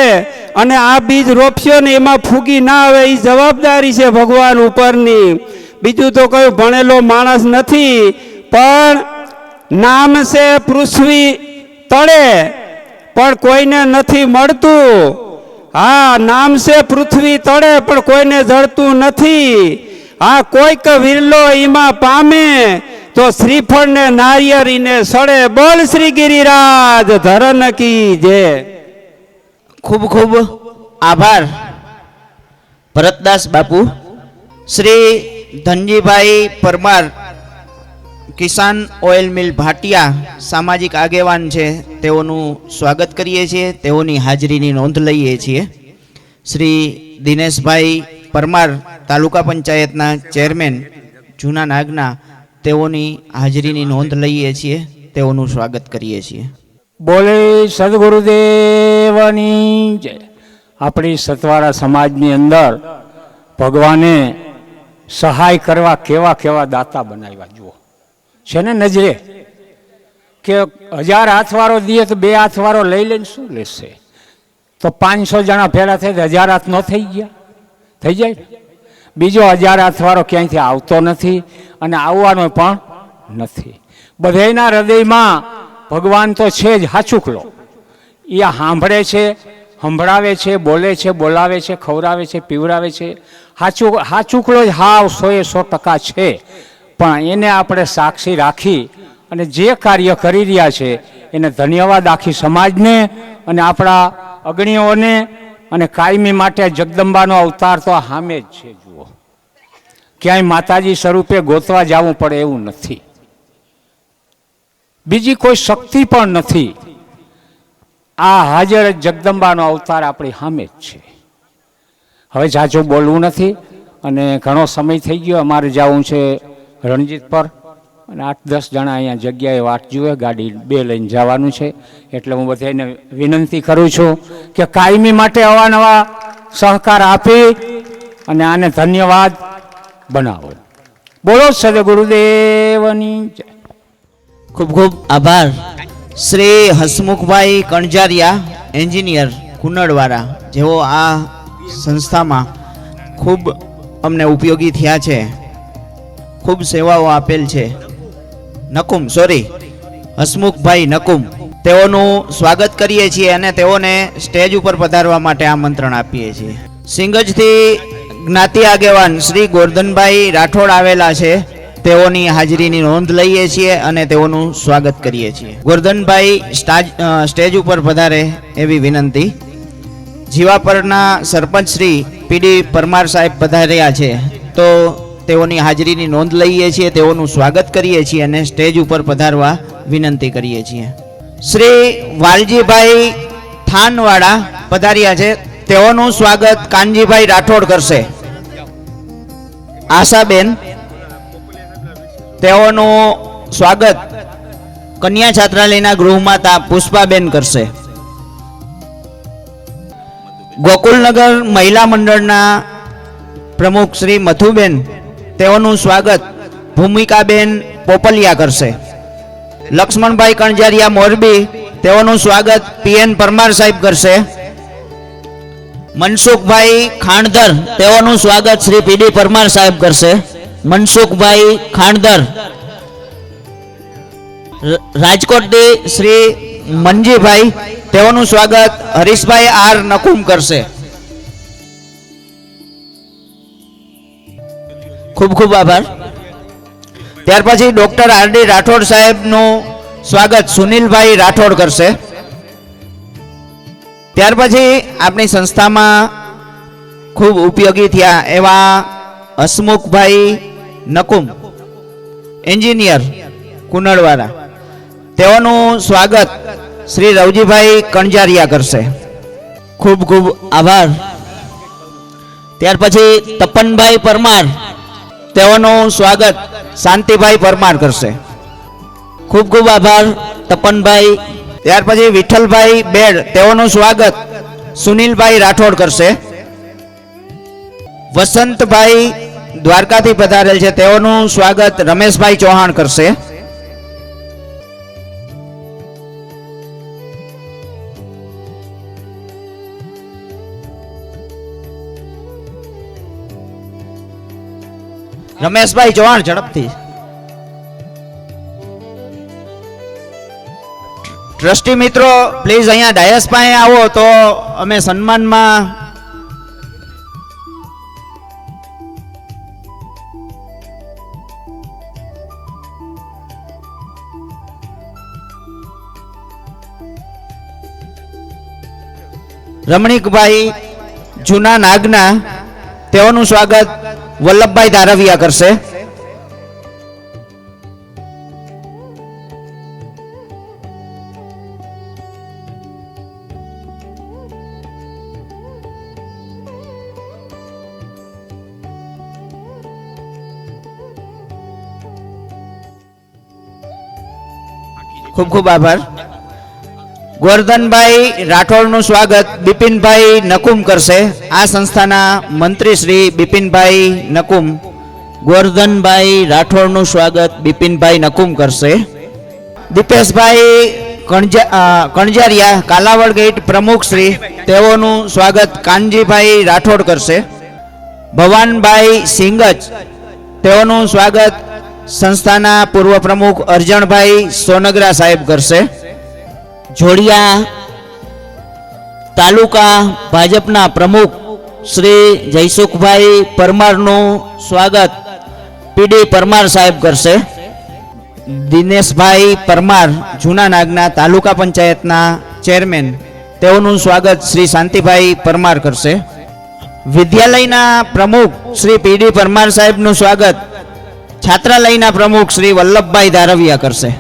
અને આ બીજ રોપશો ને એમાં ફૂગી ના આવે, એ જવાબદારી છે ભગવાન ઉપરની. બીજું તો કયું ભણેલો માણસ નથી, પણ નામ છે પૃથ્વી તળે પણ કોઈને નથી મળતું. હા, નામ છે પૃથ્વી તળે પણ કોઈને જળતું નથી. હા, કોઈક વિરલો એમાં પામે તો શ્રીફળ ને નારિયેળીને સડે. બોલ શ્રી ગિરિરાજ ધરન કી જય. ખૂબ ખૂબ આભાર ભરતદાસ બાપુ. શ્રી ધનજીભાઈ પરમાર, કિસાન ઓઇલ મિલ ભાટિયા, સામાજિક આગેવાન છે, તેઓનું સ્વાગત કરીએ છીએ, તેઓની હાજરીની નોંધ લઈએ છીએ. શ્રી દિનેશભાઈ પરમાર, તાલુકા પંચાયતના ચેરમેન જૂના નાગના, તેઓની હાજરીની નોંધ લઈએ છીએ, તેઓનું સ્વાગત કરીએ છીએ. બોલે સદગુરુદેવની જય. આપણી સતવારા સમાજની અંદર ભગવાને સહાય કરવા કેવા કેવા દાતા બનાવ્યા જુઓ છે ને નજરે, કે 1000 હાથવાળો દીએ તો 2 હાથવાળો લઈ લઈને શું લેશે? તો 500 જણા ભેળા થઈ 1000 હાથ ન થઈ ગયા? થઈ જાય. બીજો 1000 હાથવાળો ક્યાંયથી આવતો નથી અને આવવાનો પણ નથી. બધાયના હૃદયમાં ભગવાન તો છે જ, હાચુકલો. એ સાંભળે છે, સંભળાવે છે, બોલે છે, બોલાવે છે, ખવડાવે છે, પીવડાવે છે. હાચુકલો જ હાવ 100% છે. પણ એને આપણે સાક્ષી રાખી અને જે કાર્ય કરી રહ્યા છે એને ધન્યવાદ આખી સમાજને અને આપણા અગ્રણીઓને. અને કાયમી માટે જગદંબાનો અવતાર તો સામે જ છે. જુઓ, ક્યાંય માતાજી સ્વરૂપે ગોતવા જવું પડે એવું નથી, બીજી કોઈ શક્તિ પણ નથી. આ હાજર જગદંબાનો અવતાર આપણી સામે જ છે. હવે જાજુ બોલવું નથી અને ઘણો સમય થઈ ગયો, અમારે જવું છે રણજીત પર અને 8-10 જણા અહીંયા જગ્યાએ વાટ જુએ, ગાડી 2 લઈને જવાનું છે. એટલે હું બધાને વિનંતી કરું છું કે કાયમી માટે અવાનવા સહકાર આપી અને આને ધન્યવાદ બનાવો. બોલો સદગુરુદેવની જય. ખૂબ ખૂબ આભાર. શ્રી હસમુખભાઈ કણજારિયા, એન્જિનિયર, કુનડવાડા, જેઓ આ સંસ્થામાં ખૂબ અમને ઉપયોગી થયા છે, ખૂબ સેવાઓ આપેલ છે. હસમુખભાઈ નકુમ, તેઓનું સ્વાગત કરીએ છીએ અને તેઓને સ્ટેજ ઉપર પધારવા માટે આમંત્રણ આપીએ છીએ. સિંગજથી જ્ઞાતિ આગેવાન શ્રી ગોરધનભાઈ રાઠોડ આવેલા છે, તેઓની હાજરીની નોંધ લઈએ છીએ અને તેઓનું સ્વાગત કરીએ છીએ. ગોરધનભાઈ સ્ટેજ ઉપર પધારે એવી વિનંતી. જીવાપરના સરપંચ શ્રી પીડી પરમાર સાહેબ પધાર્યા છે, તો તેઓની હાજરીની નોંધ લઈએ છીએ, તેઓનું સ્વાગત કરીએ છીએ અને સ્ટેજ ઉપર પધારવા વિનંતી કરીએ છીએ. શ્રી વાલજીભાઈ થાનવાડા પધાર્યા છે, તેઓનું સ્વાગત કાનજીભાઈ રાઠોડ કરશે. આશાબેન, તેઓનું સ્વાગત કન્યા છાત્રાલયના ગૃહમાતા પુષ્પાબેન કરશે. ગોકુલનગર મહિલા મંડળના પ્રમુખ શ્રી મધુબેન, તેઓનું સ્વાગત ભૂમિકાબેન પોપલિયા કરશે. લક્ષ્મણભાઈ કણજારિયા મોરબી, તેઓનું સ્વાગત પીએન પરમાર સાહેબ કરશે. મનસુખભાઈ ખાણધર, તેઓનું સ્વાગત શ્રી પીડી પરમાર સાહેબ કરશે. મનસુખભાઈ ખાણધર. રાજકોટથી શ્રી મનજીભાઈ, તેઓનું સ્વાગત હરીશભાઈ આર નકુમ કરશે. ખૂબ ખૂબ આભાર. ત્યાર પછી ડોક્ટર આરડી રાઠોડ સાહેબનું સ્વાગત સુનિલભાઈ રાઠોડ કરશે. ત્યાર પછી આપણી સંસ્થામાં ખૂબ ઉપયોગી થયા એવા હસમુખભાઈ નકુમ, એન્જિનિયર, કુનડવાડા, તેઓનું સ્વાગત શ્રી રવજીભાઈ કણજારિયા કરશે. ખૂબ ખૂબ આભાર. ત્યાર પછી તપનભાઈ પરમાર, તેઓનું સ્વાગત શાંતિભાઈ પરમાર કરશે. ખૂબ ખૂબ આભાર તપનભાઈ. ત્યાર પછી વિઠ્ઠલભાઈ બેડ, તેઓનું સ્વાગત સુનિલભાઈ રાઠોડ કરશે. વસંતભાઈ દ્વારકાથી પધારેલ છે, તેઓનું સ્વાગત રમેશભાઈ ચૌહાણ કરશે. રમેશભાઈ ચૌહાણ ઝડપથી. ટ્રસ્ટી મિત્રો પ્લીઝ અહીંયા ડાયસ પાસે આવો તો અમે સન્માનમાં રમણીકભાઈ જૂના નાગના, તેઓનું સ્વાગત વલ્લભભાઈ ધારવિયા કરશે. ખૂબ ખૂબ આભાર. ગોરધનભાઈ રાઠોડનું સ્વાગત બિપિનભાઈ નકુમ કરશે. આ સંસ્થાના મંત્રી શ્રી બિપિનભાઈ નકુમ, ગોરધનભાઈ રાઠોડનું સ્વાગત બિપિનભાઈ નકુમ કરશે. દીપેશભાઈ કણજારિયા, કાલાવડ ગેટ પ્રમુખ શ્રી, તેઓનું સ્વાગત કાનજીભાઈ રાઠોડ કરશે. ભવાનભાઈ સિંગજ, તેઓનું સ્વાગત સંસ્થાના પૂર્વ પ્રમુખ અરજણભાઈ સોનગરા સાહેબ કરશે. જોડિયા તાલુકા ભાજપના પ્રમુખ શ્રી જયસુખભાઈ પરમારનું સ્વાગત પીડી પરમાર સાહેબ કરશે. દિનેશભાઈ પરમાર, જૂના નાગના તાલુકા પંચાયતના ચેરમેન, તેઓનું સ્વાગત શ્રી શાંતિભાઈ પરમાર કરશે. વિદ્યાલયના પ્રમુખ શ્રી પીડી પરમાર સાહેબનું સ્વાગત છાત્રાલયના પ્રમુખ શ્રી વલ્લભભાઈ ધારવિયા કરશે.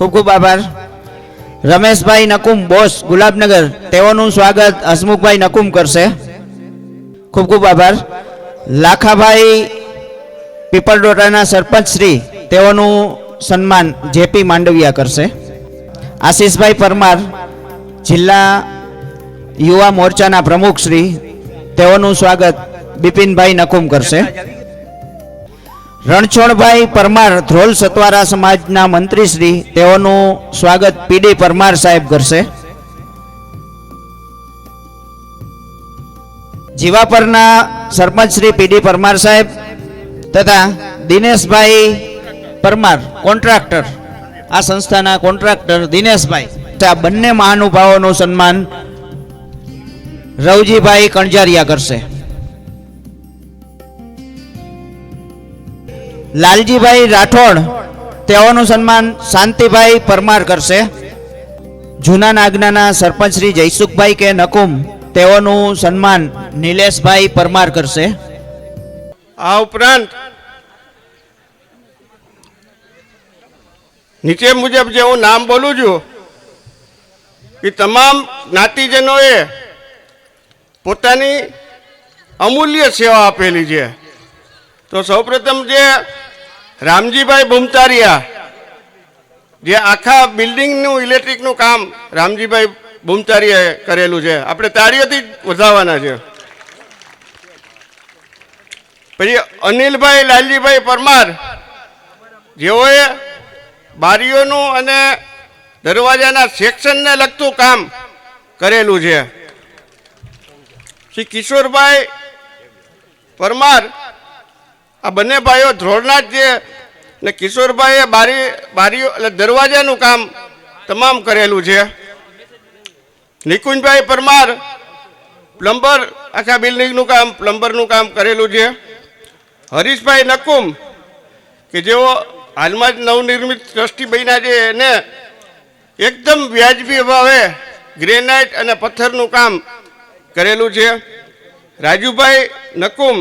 ખૂબ ખૂબ આભાર. રમેશભાઈ નકુમ બોસ ગુલાબનગર, તેઓનું સ્વાગત હસમુખભાઈ નકુમ કરશે. ખૂબ ખૂબ આભાર. લાખાભાઈ પીપળડોટાના સરપંચ શ્રી, તેઓનું સન્માન જેપી માંડવિયા કરશે. આશીષભાઈ પરમાર જિલ્લા યુવા મોરચાના પ્રમુખ શ્રી, તેઓનું સ્વાગત બિપિનભાઈ નકુમ કરશે. રણછોડભાઈ પરમાર ધ્રોલ સતવારા સમાજના મંત્રી શ્રી, તેઓનું સ્વાગત પીડી પરમાર સાહેબ કરશે. જીવાપરના સરપંચ શ્રી પીડી પરમાર સાહેબ તથા દિનેશભાઈ પરમાર કોન્ટ્રાક્ટર, આ સંસ્થાના કોન્ટ્રાક્ટર દિનેશભાઈ, આ બંને મહાનુભાવોનું સન્માન રવજીભાઈ કણજારિયા કરશે. લાલજીભાઈ રાઠોડ, તેઓનું સન્માન શાંતિભાઈ પરમાર કરશે. જૂના નાગનાના સરપંચ શ્રી જયસુખભાઈ કે નકુમ, તેઓનું સન્માન નિલેશભાઈ પરમાર કરશે. આ ઉપરાંત નીચે મુજબ જે હું નામ બોલું છું એ તમામ જ્ઞાતિજનોએ પોતાની અમૂલ્ય સેવા આપેલી છે. તો સૌપ્રથમ જે રામજીભાઈ ભૂમતારિયા, જે આખા બિલ્ડિંગનું ઇલેક્ટ્રિકનું કામ રામજીભાઈ ભૂમતારિયાએ કરેલું છે, આપણે તાળીઓથી વધારવાના છે. પછી અનિલભાઈ લાલજીભાઈ પરમાર, જેઓએ બારીઓનું અને દરવાજાના સેક્શનને લગતું કામ કરેલું છે. શ્રી કિશોરભાઈ પરમાર, આ બંને ભાઈઓ ધ્રોળના જ છે ને કિશોરભાઈએ બારીઓ એટલે દરવાજાનું કામ તમામ કરેલું છે. નિકુંજભાઈ પરમાર પ્લમ્બર, આખા બિલ્ડિંગનું કામ પ્લમ્બરનું કામ કરેલું છે. હરીશભાઈ નકુમ કે જેઓ હાલમાં જ નવનિર્મિત ટ્રસ્ટી બન્યા છે, એને એકદમ વ્યાજબી ભાવે ગ્રેનાઇટ અને પથ્થરનું કામ કરેલું છે. રાજુભાઈ નકુમ,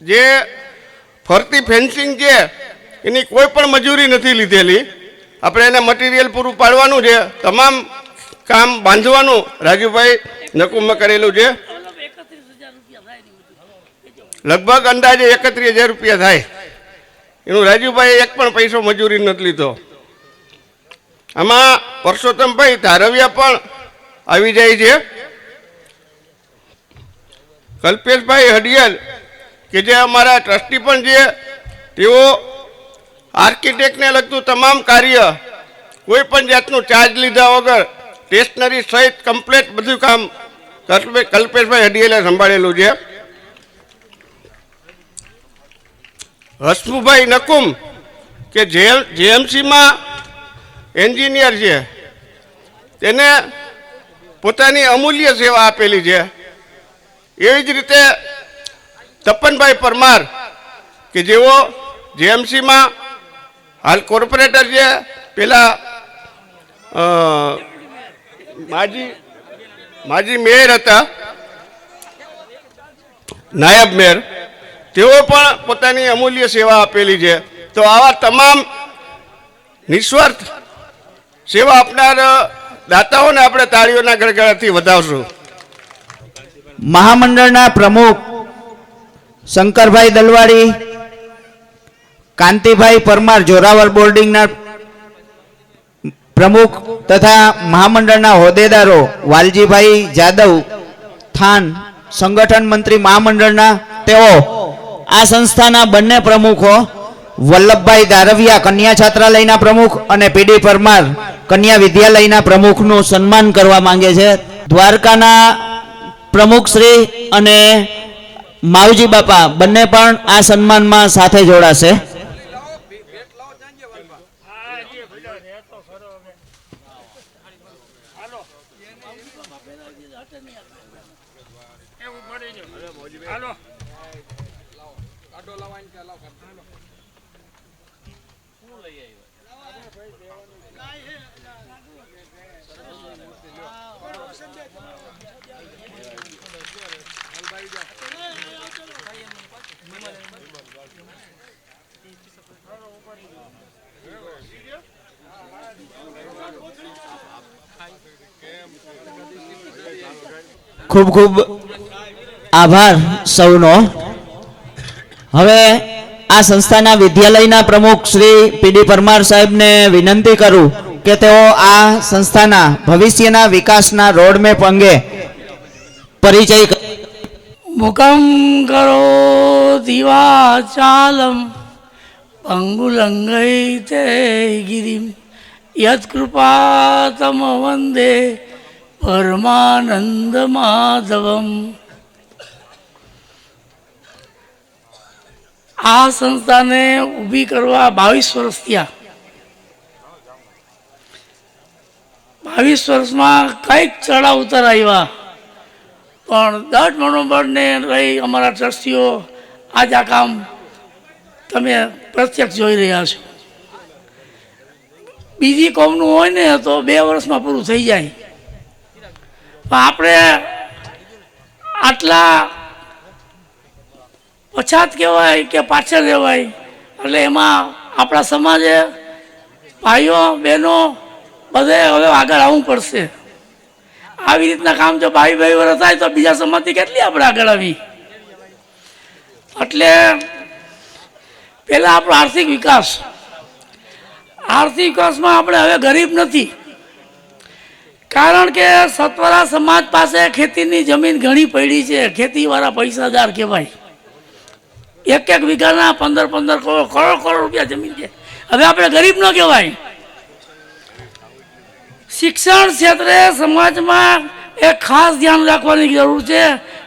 જે ફરતી ફેન્સિંગ છે એની કોઈ પણ મજૂરી નથી લીધેલી, આપણે એને મટીરિયલ પૂરું પાડવાનું છે, તમામ કામ બાંધવાનું રાજુભાઈ નકુમે કરેલું છે. લગભગ અંદાજે 31,000 રૂપિયા થાય. એનું રાજુભાઈ એક પણ પૈસો મજૂરી નથી લીધો. આમાં પરસોત્તમભાઈ ધારવિયા પણ આવી જાય છે. કલ્પેશભાઈ હડિયલ કે જે અમારા ટ્રસ્ટી પણ છે, તેઓ આર્કિટેક્ટને લગતું તમામ કાર્ય કોઈ પણ જાતનું ચાર્જ લીધા વગર સ્ટેશનરી સહિત કમ્પ્લેટ બધું કામ કલ્પેશભાઈ હડિયલે સંભાળેલું છે. હસમુભાઈ નકુમ કે જેએમસીમાં એન્જિનિયર છે, તેને પોતાની અમૂલ્ય સેવા આપેલી છે. એવી જ રીતે તપનભાઈ પરમાર કે જેઓ જેએમસીમાં હાલ કોર્પોરેટર છે, પેલા માજી મેયર હતા, નાયબ મેયર, તેઓ પણ પોતાની અમૂલ્ય સેવા આપેલી છે. તો આવા તમામ નિસ્વાર્થ સેવા આપનાર દાતાઓને આપણે તાળીઓના ગડગડાથી વધાવશું. મહામંડળના પ્રમુખ શંકરભાઈ દલવાડી, કાંતિભાઈ પરમાર જોરાવર બોર્ડિંગના પ્રમુખ તથા મહામંડળના હોદ્દેદારો વાલજીભાઈ જાદવ થાન, સંગઠન મંત્રી મહામંડળના, તેઓ આ સંસ્થાના બંને પ્રમુખો વલ્લભભાઈ ધારવિયા કન્યા છાત્રાલયના પ્રમુખ અને પીડી પરમાર કન્યા વિદ્યાલયના પ્રમુખનું સન્માન કરવા માંગે છે. દ્વારકાના પ્રમુખ શ્રી અને માવજી બાપા બંને પણ આ સન્માનમાં સાથે જોડાશે. ખૂબ ખૂબ આભાર સૌનો. હવે આ સંસ્થાના વિદ્યાલયના પ્રમુખ શ્રી પીડી પરમાર સાહેબને વિનંતી કરું કે તેઓ આ સંસ્થાના ભવિષ્યના વિકાસના રોડમેપ અંગે પરિચય મુકમ કરો દિવા ચાલમ પંગુલંગઈ તે ગિરિમ યત્કૃપા તમ વંદે પરમાનંદ માધવમ. આ સંસ્થાને ઊભી કરવા 22 વર્ષ થયા. 22 વર્ષમાં કંઈક ચડાવ ઉતાર આવ્યા, પણ દઢ મનોબળને રહી અમારા ટ્રસ્ટીઓ આજ આ કામ તમે પ્રત્યક્ષ જોઈ રહ્યા છો. બીજી કોમનું હોય ને તો 2 વર્ષમાં પૂરું થઈ જાય, પણ આપણે આટલા પછાત કહેવાય કે પાછળ રહેવાય, એટલે એમાં આપણા સમાજે ભાઈઓ બહેનો બધે હવે આગળ આવવું પડશે. આવી રીતના કામ જો 22 વર્ષ થાય તો બીજા સમાજથી કેટલી આપણે આગળ આવી. એટલે પહેલાં આપણો આર્થિક વિકાસમાં આપણે હવે ગરીબ નથી, કારણ કે સત્વરા સમાજ પાસે ખેતીની જમીન ઘણી પડી છે. ખેતીવાળા પૈસાદાર કહેવાય. 1 વીઘાના 15 કરોડ રૂપિયા જમીન છે. હવે આપણે ગરીબ ન કહેવાય. શિક્ષણ ક્ષેત્રે સમાજમાં એક ખાસ ધ્યાન રાખવાની જરૂર છે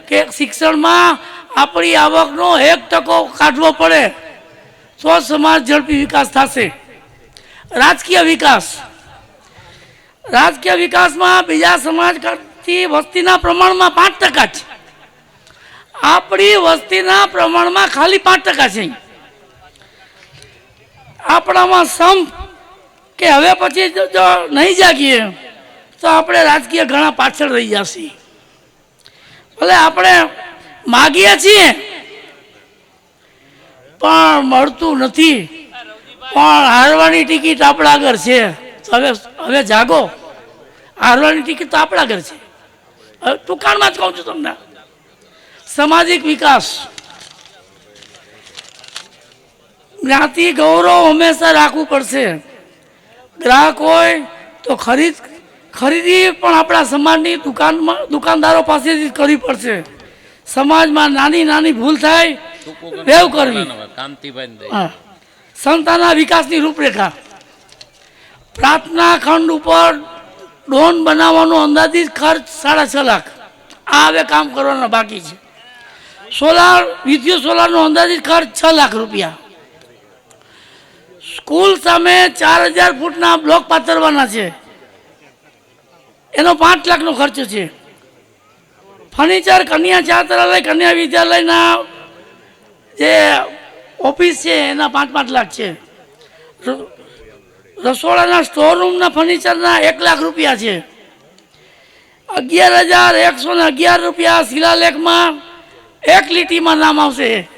કે શિક્ષણમાં આપણી આવકનો 1% કાઢવો પડે તો સમાજ ઝડપી વિકાસ થશે. રાજકીય વિકાસમાં બીજા સમાજ કરતી વસ્તીના પ્રમાણમાં 5% છે. આપણી વસ્તીના પ્રમાણમાં ખાલી 5% છે. આપણામાં સંપ કે હવે પછી જો નહીં જાગીએ તો આપણે રાજકીય ઘણા પાછળ રહી જશે. ભલે આપણે માગીએ છીએ પણ મળતું નથી, પણ હારવાની ટિકિટ આપણા આગળ છે. હવે જાગો, હારવાની ટિકિટ તો આપણા આગળ છે. હવે ટૂંકાણમાં જ કહું છું તમને. સામાજિક વિકાસ, જ્ઞાતિ ગૌરવ હંમેશા રાખવું પડશે. ગ્રાહક હોય તો ખરીદી પણ આપણા સમાજની દુકાનદારો પાસેથી કરવી પડશે. સમાજમાં નાની ભૂલ થાય વેવ કરવી. સંસ્થાના વિકાસની રૂપરેખા, પ્રાર્થના ખંડ ઉપર ડોન બનાવવાનો અંદાજિત ખર્ચ 6.5 લાખ. આ હવે કામ કરવાના બાકી છે. વિદ્યુત સોલારનો અંદાજિત ખર્ચ 6 લાખ રૂપિયા. સ્કૂલ સામે 4000 ફૂટના બ્લોક પાથરવાના છે, એનો 5 લાખનો ખર્ચ છે. ફર્નિચર કન્યા છાત્રાલય કન્યા વિદ્યાલયના જે ઓફિસ છે એના 5-5 લાખ છે. રસોડાના સ્ટોર રૂમના ફર્નિચરના 1 લાખ રૂપિયા છે. 11,111 રૂપિયા શિલાલેખમાં 1 લીટીમાં નામ આવશે.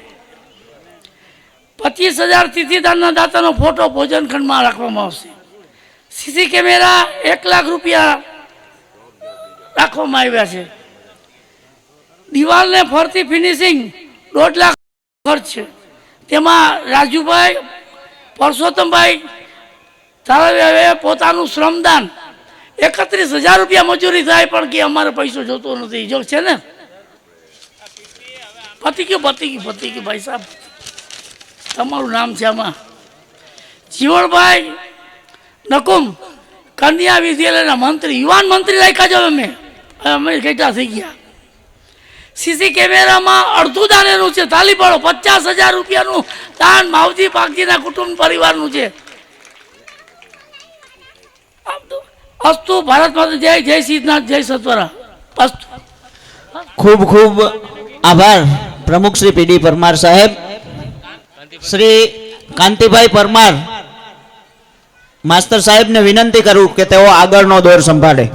25,000 તિથિદાનના દાતાનો ફોટો ભોજન ખંડમાં રાખવામાં આવશે. સીસી કેમેરા 1 લાખ રૂપિયા રાખવામાં આવ્યા છે. દિવાલને ફરતી ફિનિશિંગ 1.5 લાખ ખર્ચ છે. તેમાં રાજુભાઈ પરસોત્તમભાઈ તારાવે પોતાનું શ્રમદાન 31,000 રૂપિયા મજૂરી થાય, પણ કે અમારે પૈસો જોતો નથી. જો છે ને, પતી ગયું ભાઈ સાહેબ, તમારું નામ છે આમાં. જીવણભાઈ નકુમ કન્યા વિદ્યાલયના મંત્રી, યુવાન મંત્રી રાખ્યા છે. અમે કેટલા થઈ ગયા. સીસી કેમેરામાં અડધું દાન એનું છે. તાલી પાડો. 50,000 રૂપિયાનું દાન માવજી પાકજીના કુટુંબ પરિવારનું છે. અસ્તુ ભારત માતા જય. જય સિદ્ધનાથ, જય સત્વરા. અસ્તુ. ખૂબ ખૂબ આભાર પ્રમુખ શ્રી પીડી પરમાર સાહેબ. શ્રી કાંતિભાઈ પરમાર માસ્ટર સાહેબને વિનંતી કરું કે તેઓ આગળનો દોર સંભાળે.